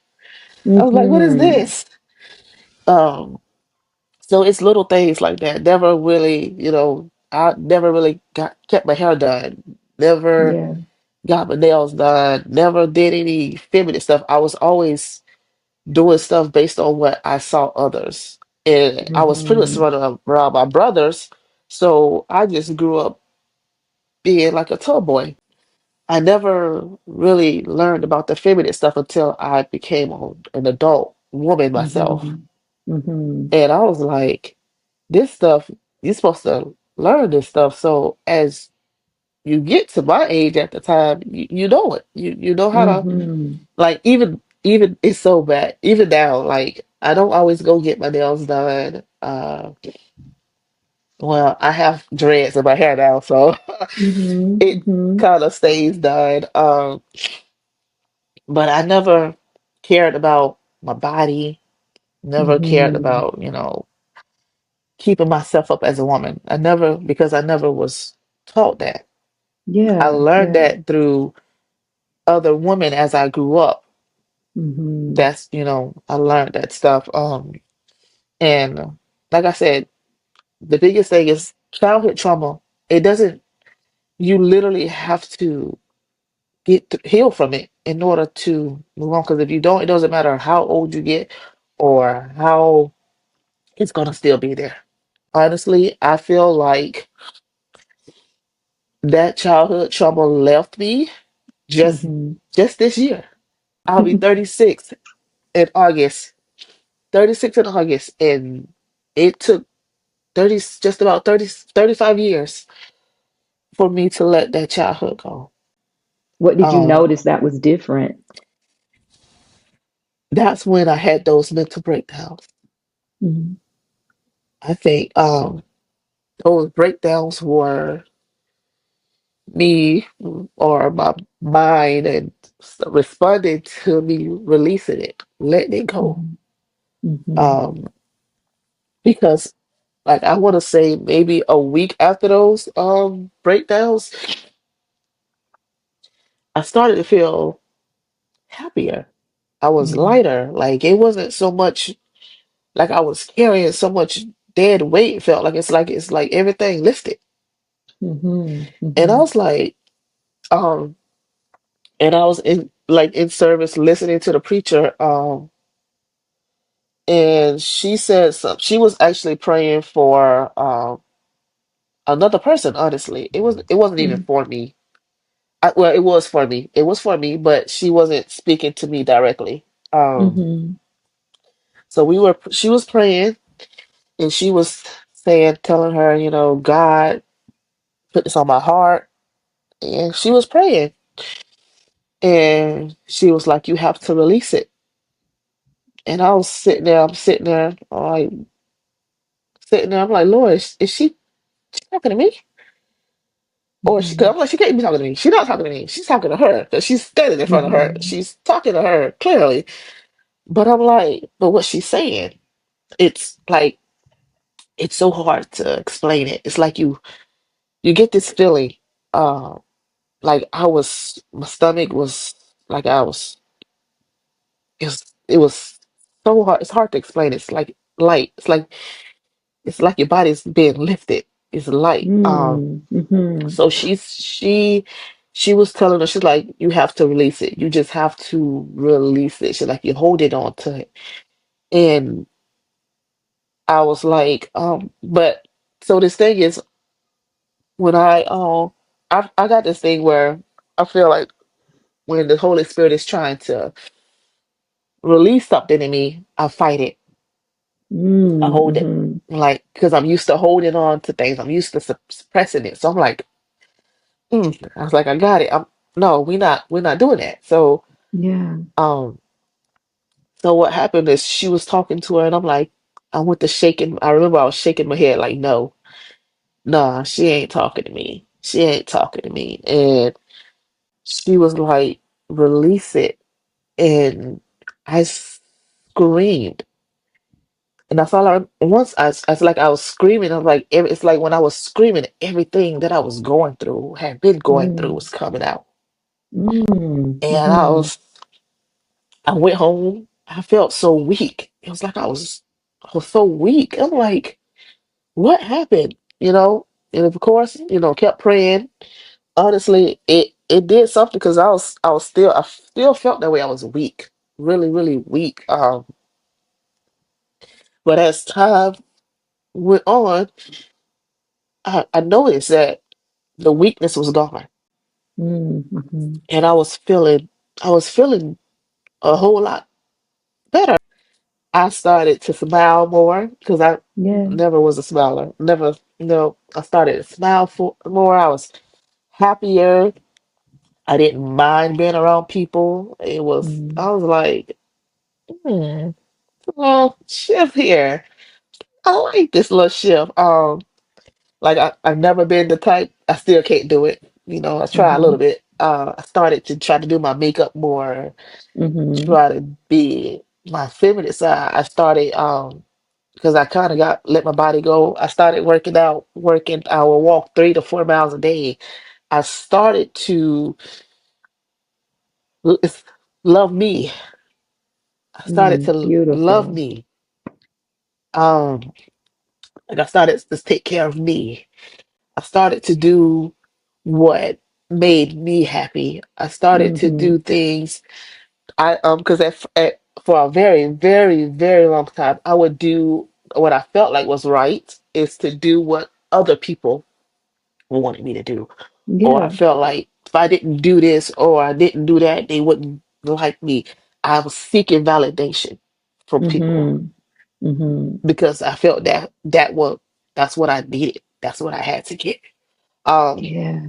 I was like, what is Mhm. this? Um, so it's little things like that. Never really, I never really got kept my hair done. Never Yeah. got my nails done. Never did any feminine stuff. I was always doing stuff based on what I saw others. And I was pretty much Mhm. surrounded around my brothers. So I just grew up being like a tomboy. I never really learned about the feminine stuff until I became an adult woman myself. Mhm. Mhm. And I was like, this stuff, you're supposed to learn this stuff. So as you get to my age at the time, you know it. You know how to Mhm. like even it's so bad. Even now, like I don't always go get my nails done. Well, I have dreads in my hair now, so Mhm. it Mhm. kind of stays done. But I never cared about my body, never cared Mhm. about, keeping myself up as a woman. Because I never was taught that. I Yeah. learned Yeah. that through other women as I grew up. Mhm. I learned that stuff. And like I said, the biggest thing is childhood trauma. It doesn't, you literally have to heal from it in order to move on. Because if you don't, it doesn't matter how old you get or how it's gonna still be there. Honestly, I feel like that childhood trauma left me just Mhm. just this year. I'll be 36 in August. 36 in August, and it took 30, just about 35 years for me to let that childhood go. What did you Um, notice that was different? that's when I had those mental breakdowns. Mhm. I think those breakdowns were me. or my mind and responding to me releasing it, letting it go. Mhm. Mhm. Um, because like I want to say maybe a week after those breakdowns, I started to feel happier. I was Mm. lighter. Like it wasn't so much like I was carrying so much dead weight. It felt it's like everything lifted. Mhm. And I Mhm. was like, um, and I was in service listening to the preacher, and she said some she was actually praying for another person, honestly. It wasn't even Mhm. for me. Well, it was for me. It was for me, but she wasn't speaking to me directly. Um, Mhm. so she was praying and she was saying, telling her, God put this on my heart. And she was praying and she was like, you have to release it. And I was sitting there, I'm like, Lord, is she talking to me? Cause Mhm. I'm like, she can't be talking to me. She's not talking to me. She's talking to her because she's standing in front of her. Mhm. She's talking to her clearly. But I'm like, but what she's saying, it's like, it's so hard to explain it. It's like you get this feeling, uh, like my stomach was like it was so hard. It's hard to explain. It's like light. It's like your body's being lifted. It's light. Mm. Mhm. So she was telling her, she's like, you have to release it. You just have to release it. She's like, you hold it on to it. And I was like, but so this thing is when I got this thing where I feel like when the Holy Spirit is trying to release something in me, I fight it. I Mm. hold it. Mhm. Like, because I'm used to holding on to things. I'm used to suppressing it. So I'm like, I was like, I got it. No, we're not doing that. Yeah. Um, so what happened is she was talking to her, and I'm like, I went to shaking. I remember I was shaking my head, like, no, nah, she ain't talking to me. She ain't talking to me. And she was like, release it. And I screamed. And that's all once I was like, I was screaming. I was like, it's like when I was screaming, everything that I was going through, had been going through, Mm. was coming out. Mm. And Mhm. I went home. I felt so weak. It was like I was so weak. I'm like, what happened? And of course, kept praying. Honestly, it did something because I still felt that way. I was weak, really, really weak. But as time went on, I noticed that the weakness was gone, Mm. Mhm. and I was feeling a whole lot better. I started to smile more because I Yeah. never was a smiler. Never, I started to smile more. I was happier. I didn't mind being around people. Mm. I was like, well, shift here. I like this little shift. Like I've never been the type. I still can't do it. I try a little Mhm. bit. I started to try to do my makeup more, Mhm. try to be my feminine side. I started because I kind of got let my body go. I started working out, working. I will walk 3 to 4 miles a day. I started to l- love me. I started Mm. to love Beautiful. me. Um, and I started to take care of me. I started to do what made me happy. I started to do Mhm. things because for a very, very, very long time, I would do what I felt like was right is to do what other people wanted me to do. Or I Yeah. felt like if I didn't do this or I didn't do that, they wouldn't like me. I was seeking validation from people Mhm. Mhm. because I felt that's what I needed. That's what I had to get. Um, Yeah.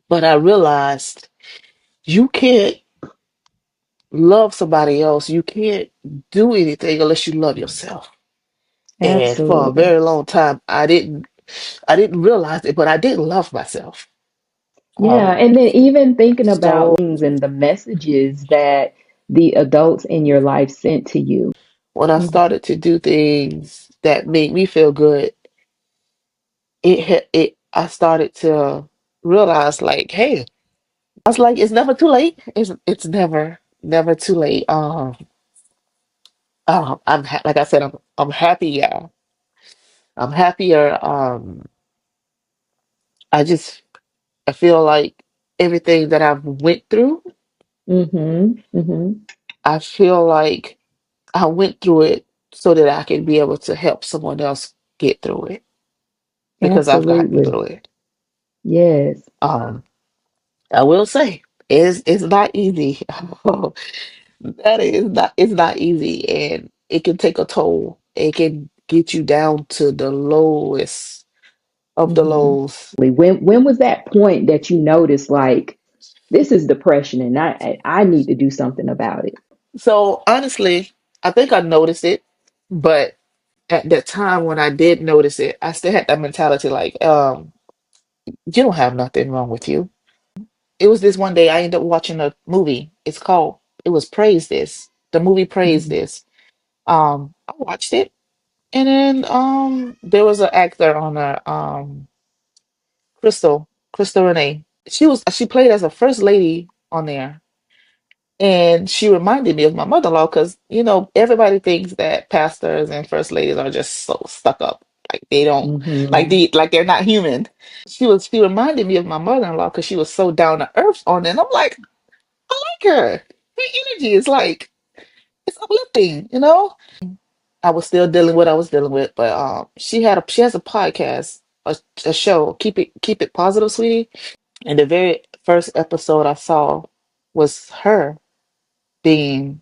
but I realized you can't love somebody else. You can't do anything unless you love yourself. And for a Absolutely. very long time, I didn't realize it, but I didn't love myself. Yeah, and then even thinking about So things and the messages that the adults in your life sent to you. when I Mhm. started to do things that made me feel good, I started to realize like, hey, I was like, it's never too late. It's never too late. Like I said, I'm happy. Yeah, I'm happier. I just I feel like everything that I've went through, Mhm. Mhm. I feel like I went through it so that I can be able to help someone else get through it because I've gotten Absolutely. through it. Yes. Um, I will say it's not easy. That is not it's not easy, and it can take a toll. It can get you down to the lowest of the Mhm. lows. When was that point that you noticed like this is depression and I need to do something about it? So honestly, I think I noticed it, but at that time when I did notice it, I still had that mentality like, you don't have nothing wrong with you. It was this one day I ended up watching a movie. It was Praise This. The movie Praise Mhm. This. I watched it, and then there was an actor on there, Crystal Renee. She played as a first lady on there. And she reminded me of my mother-in-law because, everybody thinks that pastors and first ladies are just so stuck up. Like they don't, Mhm. like they're not human. She reminded me of my mother-in-law because she was so down to earth on it. And I'm like her. Her energy is like, it's uplifting. I was still dealing with what I was dealing with, but she has a podcast, a show, Keep It Positive, Sweetie. And the very first episode I saw was her being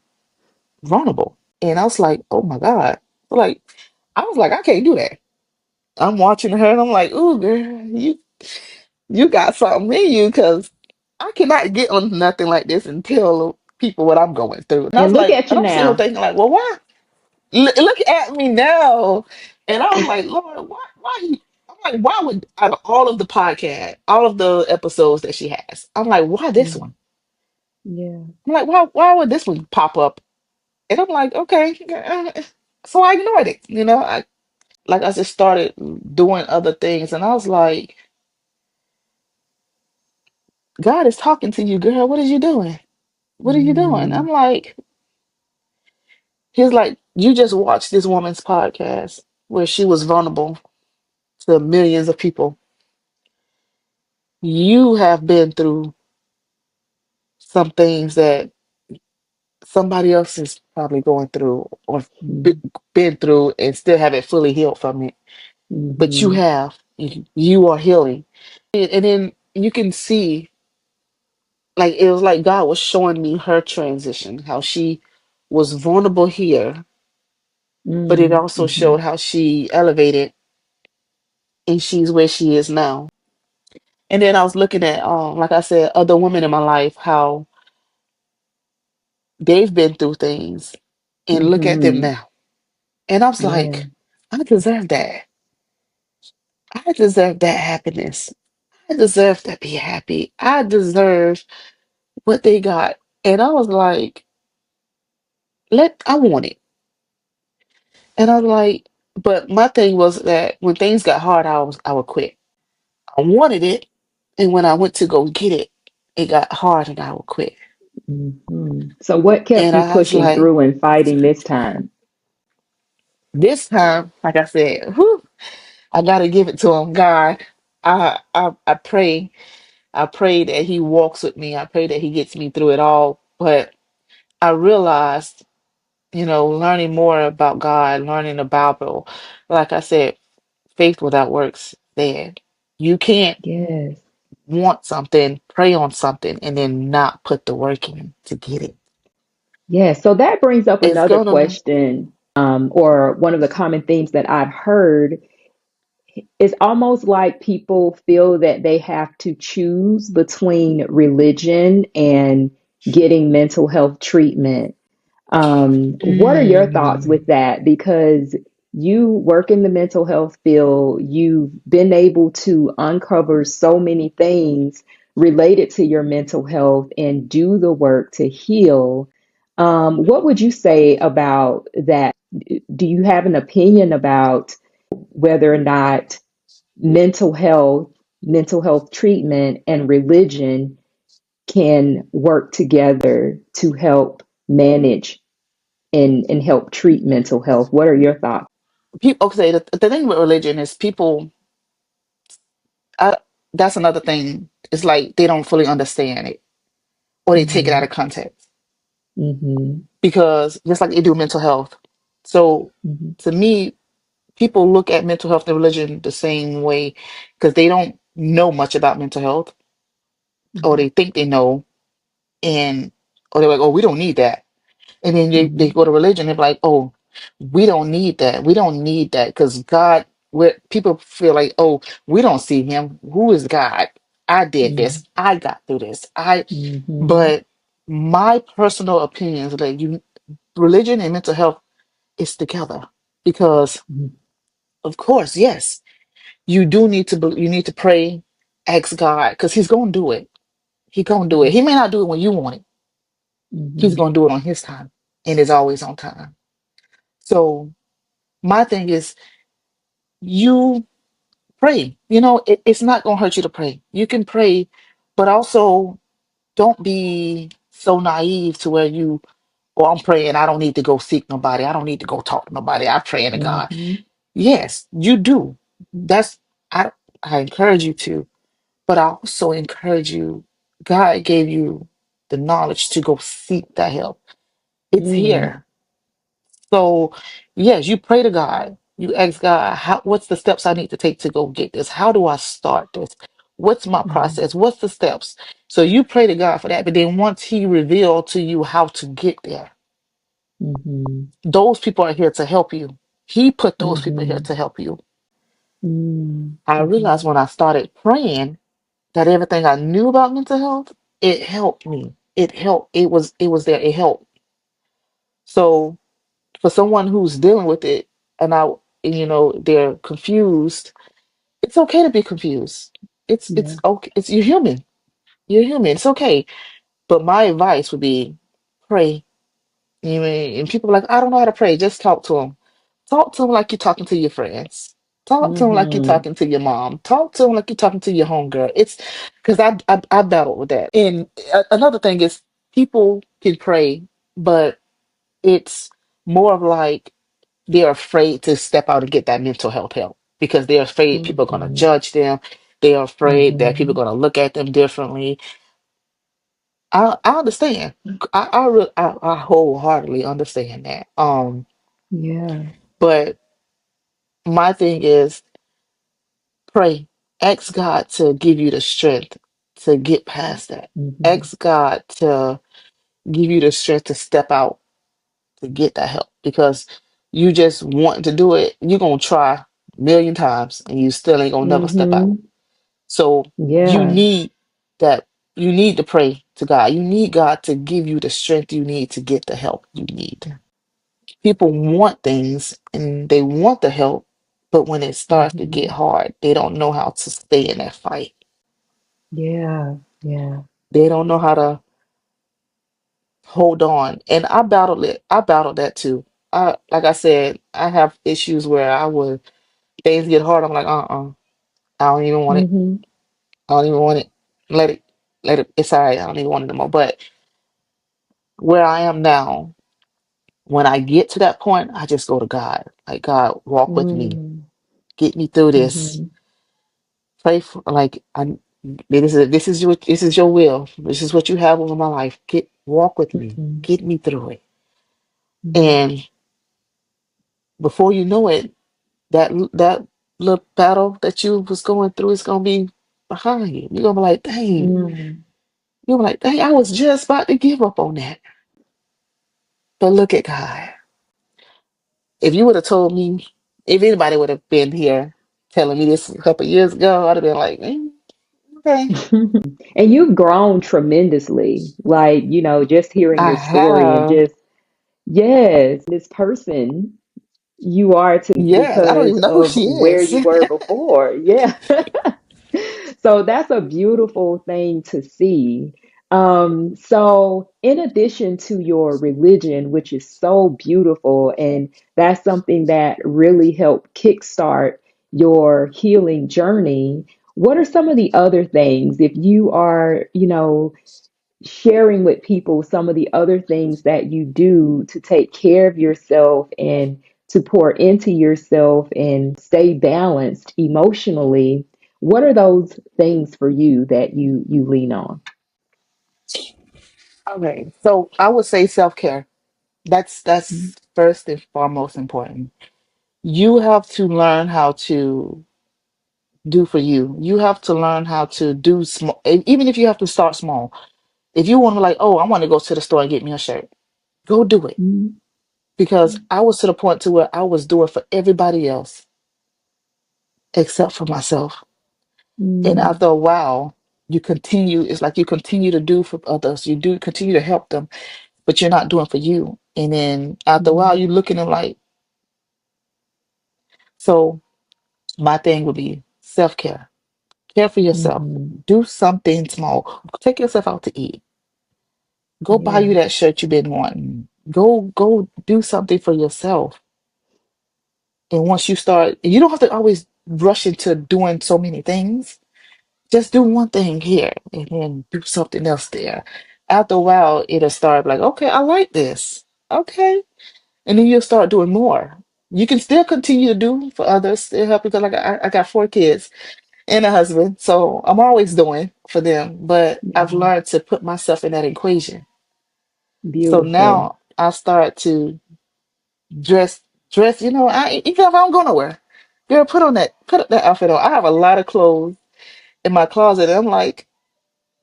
vulnerable. And I was like, oh my God. Like, I was like, I can't do that. I'm watching her and I'm like, ooh, girl, you got something in you because I cannot get on nothing like this and tell people what I'm going through. And I was And look like, at and you I'm sitting here now. thinking, like, well, why? Look at me now. And I was like, Lord, why you? I'm like, why would out of all of the podcast, all of the episodes that she has, I'm like, why this Mm. one? Yeah. I'm like, why would this one pop up? And I'm like, okay. So I ignored it. I just started doing other things, and I was like, God is talking to you, girl. What are you doing? What are you doing? I'm Mm. like, he's like, you just watched this woman's podcast where she was vulnerable to millions of people. You have been through some things that somebody else is probably going through or Mm. been through and still haven't fully healed from it. But you Mhm. have. You are healing. And then you can see, like, it was like God was showing me her transition, how she was vulnerable here, but it Mm. also showed Mhm. how she elevated and she's where she is now. And then I was looking at, like I said, other women in my life, how they've been through things, and look at them Mhm. now. And I was Yeah. like, I deserve that. I deserve that happiness. I deserve to be happy. I deserve what they got. And I was like, I want it. And I was like, but my thing was that when things got hard, I would quit. I wanted it, and when I went to go get it, it got hard, and I would quit. Mhm. So what kept And you I was pushing like, through and fighting this time? this time, like I said, whew, I gotta give it to him, God. I pray, I pray that He walks with me. I pray that He gets me through it all. But I realized, learning more about God, learning the Bible, like I said, faith without works dead. You can't Yes. want something, pray on something, and then not put the work in to get it. Yes. So that brings up It's another gonna, question, or one of the common themes that I've heard. It's almost like people feel that they have to choose between religion and getting mental health treatment. What are your thoughts mm, with that? Because you work in the mental health field, you've been able to uncover so many things. related to your mental health and do the work to heal. What would you say about that? Do you have an opinion about whether or not mental health, mental health treatment, and religion can work together to help manage and help treat mental health? What are your thoughts? People, okay, the thing with religion is people, I, that's another thing. It's like they don't fully understand it or they take it out Mm-hmm. of context Mm-hmm. because just like they do mental health. So Mm-hmm. to me, people look at mental health and religion the same way because they don't know much about mental health or Mm-hmm. they think they know and or they're like, oh, we don't need that. And then they Mm-hmm. go to religion, they're like, oh, we don't need that. We don't need that because God, where people feel like, oh, we don't see him. Who is God? I did this. I got through this. Mm-hmm. But my personal opinion is that religion and mental health is together because, of course, yes, you do need to, you need to pray, ask God because he's going to do it. He going to do it. He may not do it when you want it. He's Mm-hmm. going to do it on his time and is always on time. So my thing is you pray. It's not going to hurt you to pray. You can pray, but also don't be so naive to where oh, I'm praying. I don't need to go seek nobody. I don't need to go talk to nobody. I'm praying to God. Mm-hmm. Yes, you do. That's I I encourage you to, but I also encourage you. God gave you the knowledge to go seek that help. It's Mm-hmm. here. So, yes, you pray to God. You ask God, what's the steps I need to take to go get this? How do I start this? What's my Mm-hmm. process? What's the steps? So you pray to God for that. But then once He revealed to you how to get there, Mm-hmm. those people are here to help you. He put those people here Mm-hmm. to help you. I realized Mm-hmm. when I started praying that everything I knew about mental health, it helped me. It helped. It was there. It helped. So for someone who's dealing with it they're confused, it's okay to be confused. It's Yeah. okay. You're human. You're human. It's okay. But my advice would be pray. And people are like, I don't know how to pray. Just talk to them. Talk to them like you're talking to your friends. Talk to them like you're Mm-hmm. talking to your mom. Talk to them like you're talking to your homegirl. It's because I battled with that. And another thing is people can pray, but it's more of like they're afraid to step out and get that mental health help because they're afraid people are going to Mm-hmm. judge them. They're afraid that people Mm-hmm. are going to look at them differently. I understand. I wholeheartedly understand that. Yeah. But my thing is pray. Ask God to give you the strength to get past that. Mm-hmm. Ask God to give you the strength to step out to get that help because you just want to do it. You're gonna try a million times and you still ain't gonna never step out. Mm-hmm. So you Yeah. need that. You need to pray to God. You need God to give you the strength you need to get the help you need. People want things and they want the help, but when it starts to get Mm-hmm. hard, they don't know how to stay in that fight. Yeah. Yeah. They don't know how to hold on. And I battled it. I battled that too. Like I said, I have issues where I would things get hard. I'm like, I don't even want it. Mm-hmm. I don't even want it. Let it, let it. It's all right. I don't even want it anymore. But where I am now, when I get to that point, I just go to God. Like, God, walk with me, Mm-hmm. get me through this. Mm-hmm. Pray for like this is your will. This is what you have over my life. Walk with me, Mm-hmm. get me through it. Mm-hmm. And before you know it, that little battle that you was going through is gonna be behind you. You're gonna be like, dang. Mm-hmm. You're like, dang, I was just about to give up on that. But look at God. If you would have told me, if anybody would have been here telling me this a couple years ago, I'd have been like, okay. And you've grown tremendously. Like, just hearing I your story and have. just, yes, this person you are to Yes, I don't because even know who of she where is. you were before. Yeah. So that's a beautiful thing to see. So in addition to your religion, which is so beautiful, and that's something that really helped kickstart your healing journey, what are some of the other things, if you are, sharing with people some of the other things that you do to take care of yourself and to pour into yourself and stay balanced emotionally? What are those things for you that you lean on? Okay, so I would say self-care. That's first and foremost important. You have to learn how to do for you. You have to learn how to do small, even if you have to start small. If you want to, like, oh, I want to go to the store and get me a shirt, go do it. Mm, Because I was to the point to where I was doing for everybody else except for myself. And mm, after a while, you continue, it's like you continue to do for others. You do continue to help them, but you're not doing for you. And then after a while, mm, you look at them like, so my thing would be self-care. Care for yourself. mhm. Do something small. Take yourself out to eat. Go buy you Yes. that shirt you've been wanting. Go do something for yourself. And once you start, you don't have to always rush into doing so many things. Just do one thing here and then do something else there. After a while, it'll start like, okay, I like this. Okay. And then you'll start doing more. You can still continue to do for others, still help because like I got 4 kids and a husband, so I'm always doing for them. But I've Mhm. learned to put myself in that equation. So Beautiful. now I start to dress, dress. Even if I don't go nowhere, girl, put that outfit on. I have a lot of clothes in my closet, and I'm like,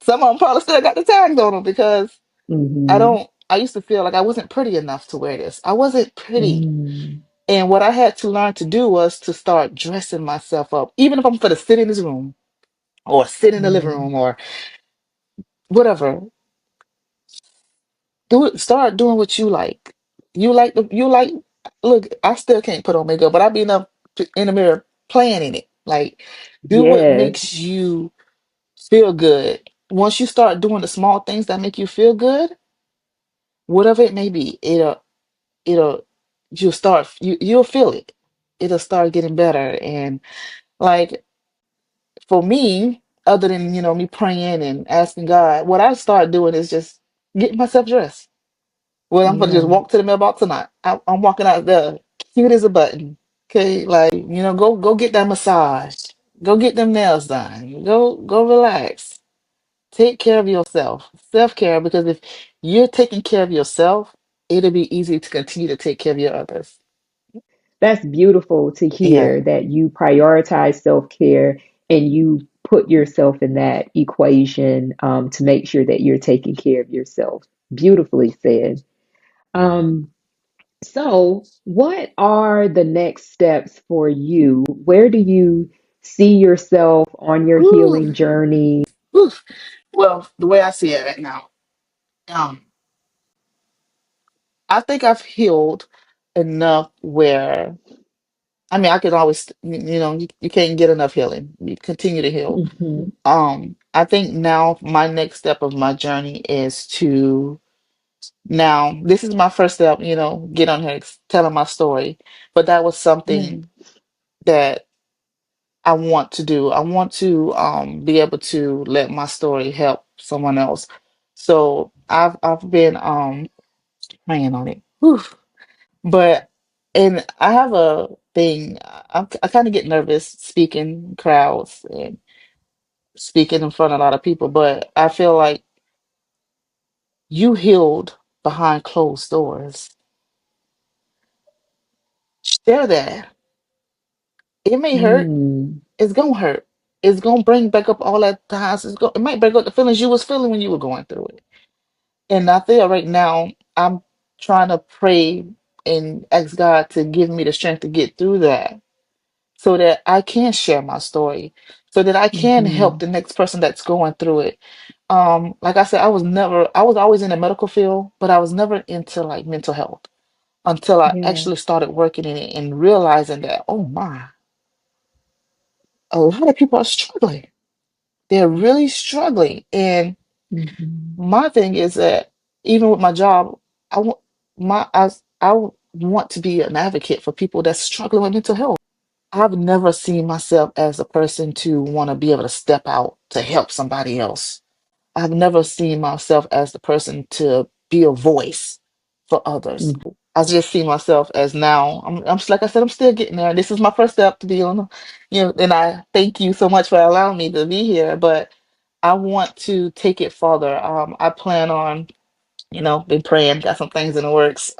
some of them probably still got the tags on them because I Hmm. don't. I used to feel like I wasn't pretty enough to wear this. I wasn't pretty. Mm, And what I had to learn to do was to start dressing myself up, even if I'm for to sit in this room or sit in the living mm. room or whatever. Do it. Start doing what you like. You like. Look, I still can't put on makeup, but I be enough in the mirror playing in it. Like, do what Yes, makes you feel good. Once you start doing the small things that make you feel good, whatever it may be, it'll you'll feel it. It'll start getting better. And like for me, other than me praying and asking God, what I start doing is just getting myself dressed. Well, I'm gonna just yeah. walk to the mailbox tonight. I'm walking out there, cute as a button. Okay, like go get that massage, go get them nails done, go relax, take care of yourself, self care. Because if you're taking care of yourself, it'll be easy to continue to take care of your others. That's beautiful to Yeah. hear that you prioritize self care and you put yourself in that equation to make sure that you're taking care of yourself. Beautifully said. Um, so, what are the next steps for you? Where do you see yourself on your Ooh, healing journey? ooh. Well, the way I see it right now, um, I think I've healed enough where I mean I could always you can't get enough healing. You continue to heal. Hmm. I think now my next step of my journey is to now this is my first step, get on here telling my story. But that was Yeah, something that I want to do. I want to be able to let my story help someone else. So I've been praying on it. Whew. But and I have a thing. I kind of get nervous speaking in crowds and speaking in front of a lot of people, but I feel like you healed behind closed doors. Share that. It may hurt. mm, It's gonna hurt. It's gonna bring back up all that times. It might bring up the feelings you was feeling when you were going through it. And I feel right now I'm trying to pray and ask God to give me the strength to get through that so that I can share my story, so that I can help hmm, the next person that's going through it. Like I said, I was always in the medical field, but I was never into like mental health until I yeah, actually started working in it and realizing that, oh my, a lot of people are struggling. They're really struggling. And Mhm. my thing is that even with my job, I want I want to be an advocate for people that's struggling with mental health. I've never seen myself as a person to want to be able to step out to help somebody else. I've never seen myself as the person to be a voice for others. Mhm. I just see myself as now, I'm just like I said, I'm still getting there. This is my first step to be on, and I thank you so much for allowing me to be here, but I want to take it further. I plan on, been praying, got some things in the works.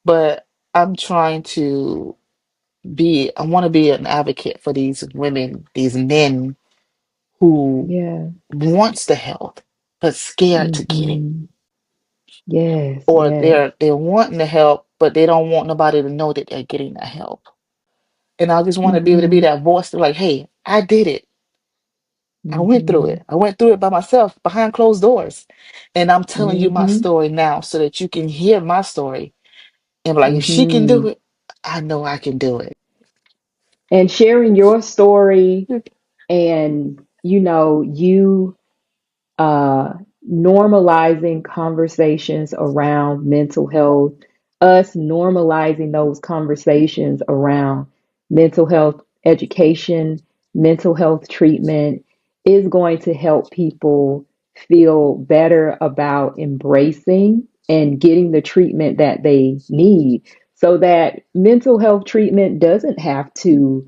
But I'm trying to I want to be an advocate for these women, these men who Yeah. wants the help, but scared to get it. Mhm. Yes, Or yes. they're wanting the help, but they don't want nobody to know that they're getting the help. And I just want to be able to be Mhm. that voice to like, hey, I did it. I went through Mhm. it. I went through it by myself behind closed doors. And I'm telling you my Mhm. story now so that you can hear my story and be like, if she can do Mhm. it, I know I can do it. And sharing your story, and you uh, normalizing conversations around mental health, us normalizing those conversations around mental health education, mental health treatment is going to help people feel better about embracing and getting the treatment that they need so that mental health treatment doesn't have to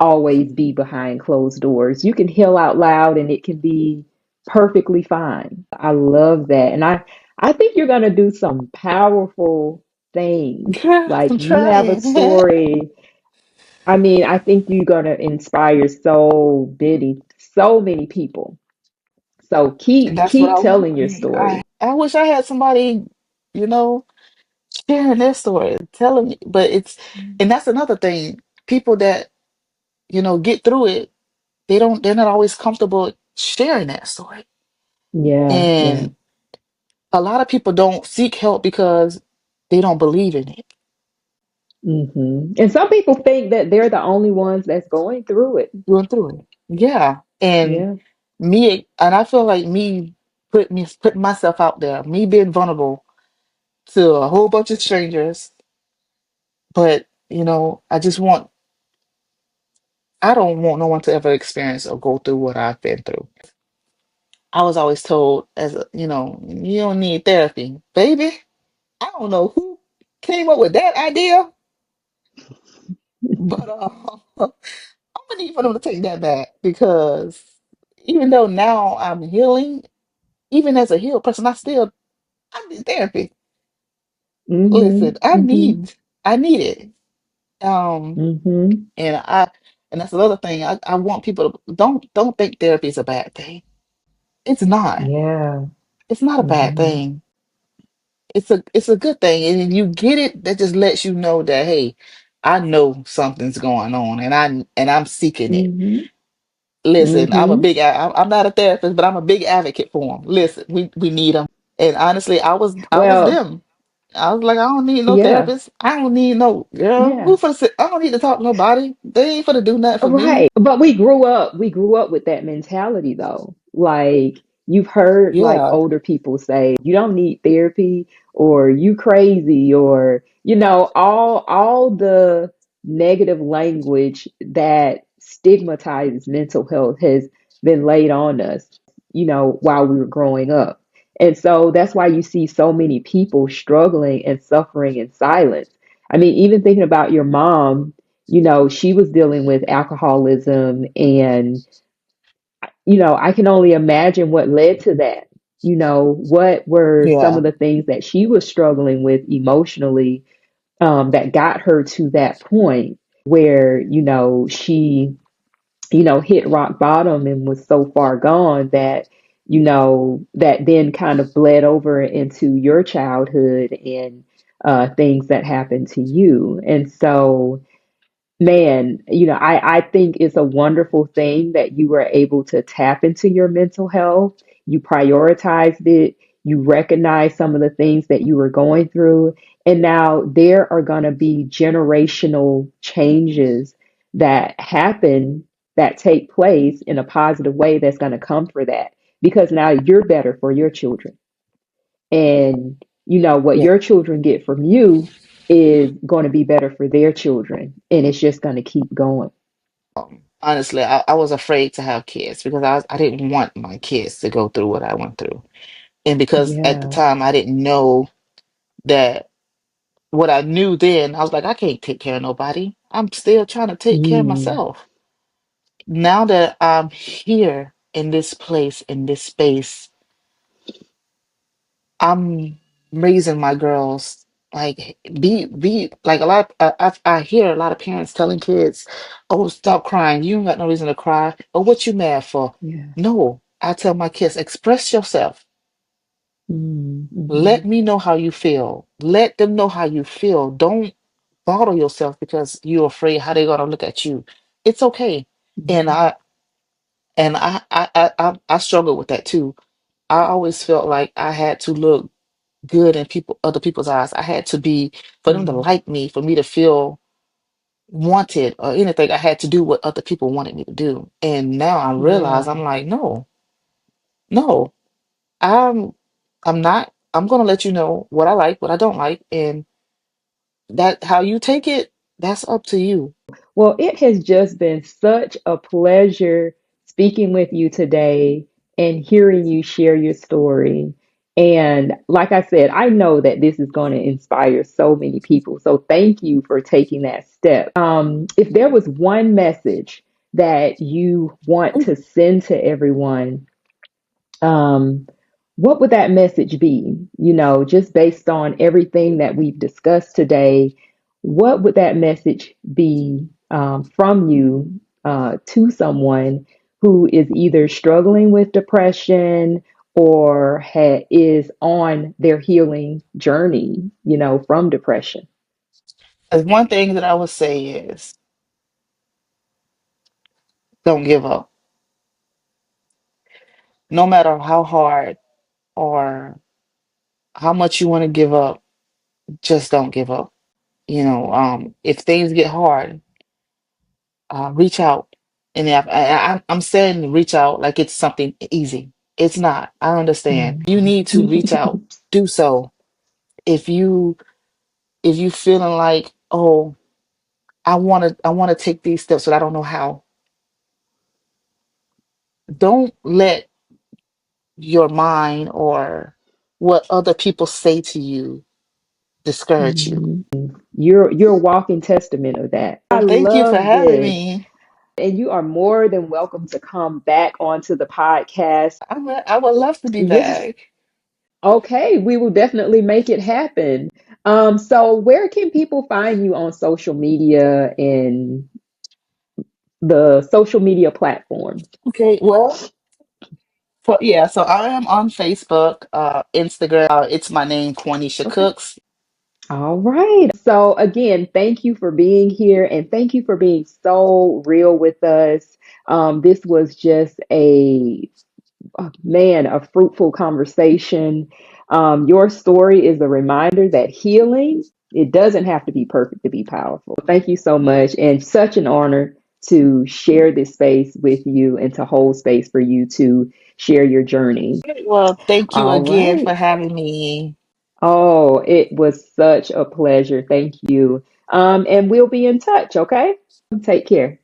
always be behind closed doors. You can heal out loud and it can be perfectly fine. I love that. And I think you're going to do some powerful things. Girl, Like I'm you have a trying. story. I mean, I think you're going to inspire so many people. So And keep that's what keep I want. telling your story. I wish I had somebody, you know, sharing their story, telling me. And that's another thing. People that, get through it, they're not always comfortable sharing that story. Yeah, yeah. And a lot of people don't seek help because they don't believe in it, And some people think that they're the only ones that's going through it. going through it. Yeah. And Yeah. I feel like putting myself out there, me being vulnerable to a whole bunch of strangers, but I don't want no one to ever experience or go through what I've been through. I was always told you don't need therapy. Baby, I don't know who came up with that idea, but I'm gonna need for them to take that back because even though now I'm healing, even as a healed person, I need therapy. Listen, Mhm. Mhm. I need it. Um, Mhm. and that's another thing. I want people to don't think therapy is a bad thing. It's not. Yeah. It's not a bad Mhm. thing. It's a good thing. And if you get it, that just lets you know that hey, I know something's going on and I'm seeking it. Mhm. Listen, Mhm. I'm not a therapist, but I'm a big advocate for them. Listen, we need them. And honestly, I was Well, them. I was like, I don't need no yeah. therapist. I don't need no girl. Yeah. I don't need to talk to nobody. They ain't for to do nothing for me. Right. But we grew up with that mentality though. Like you've heard like Yeah, older people say, you don't need therapy or you crazy or all the negative language that stigmatizes mental health has been laid on us, while we were growing up. And so that's why you see so many people struggling and suffering in silence. I mean, even thinking about your mom, she was dealing with alcoholism, and I can only imagine what led to that. What were some yeah, of the things that she was struggling with emotionally, that got her to that point where she hit rock bottom and was so far gone that that then kind of bled over into your childhood and things that happened to you. And so, man, I think it's a wonderful thing that you were able to tap into your mental health. You prioritized it. You recognized some of the things that you were going through. And now there are going to be generational changes that happen, that take place in a positive way that's going to come for that, because now you're better for your children. And what Yeah. your children get from you is going to be better for their children, and it's just going to keep going. Honestly, I was afraid to have kids because I didn't want my kids to go through what I went through. And because at the Yeah. time I didn't know that what I knew then, I was like, I can't take care of nobody. I'm still trying to take care of Mm, myself. Now that I'm here in this place, in this space, I'm raising my girls like be like a lot. I hear a lot of parents telling kids, "Oh, stop crying. You ain't got no reason to cry. Or what you mad for?" yeah. No, I tell my kids, express yourself. Mm, Let mhm, me know how you feel. Let them know how you feel. Don't bottle yourself because you're afraid how they're gonna look at you. It's okay. And mhm. I struggle with that too. I always felt like I had to look good in other people's eyes. I had to be for them to Yeah. like me, for me to feel wanted or anything. I had to do what other people wanted me to do. And now I realize Yeah. I'm like, no, no, I'm I'm not. I'm gonna let you know what I like, what I don't like, and that how you take it, that's up to you. Well, it has just been such a pleasure speaking with you today and hearing you share your story. And like I said, I know that this is going to inspire so many people. So thank you for taking that step. If there was one message that you want to send to everyone, um, what would that message be? Just based on everything that we've discussed today, what would that message be from you to someone who is either struggling with depression or is on their healing journey, from depression? And one thing that I would say is don't give up. No matter how hard or how much you want to give up, just don't give up. If things get hard, reach out. And I'm saying reach out like it's something easy. It's not. I understand. Mm. You need to reach out. Do so. If you feeling like, oh, I want to take these steps, but I don't know how. Don't let your mind or what other people say to you discourage you. Mhm. You're a walking testament of that. I Well, thank you for love having this. me. And you are more than welcome to come back onto the podcast. I would love to be Yes. back. Okay, we will definitely make it happen. So where can people find you on social media and the social media platforms? Okay, well, yeah, so I am on Facebook, Instagram. It's my name, Quannesha Okay. Cooks. All right. So again, thank you for being here and thank you for being so real with us. This was just a fruitful conversation. Your story is a reminder that healing, it doesn't have to be perfect to be powerful. Thank you so much, and such an honor to share this space with you and to hold space for you to share your journey. Well, thank you All again for right. having me. Oh, it was such a pleasure. Thank you. And we'll be in touch, okay? Take care.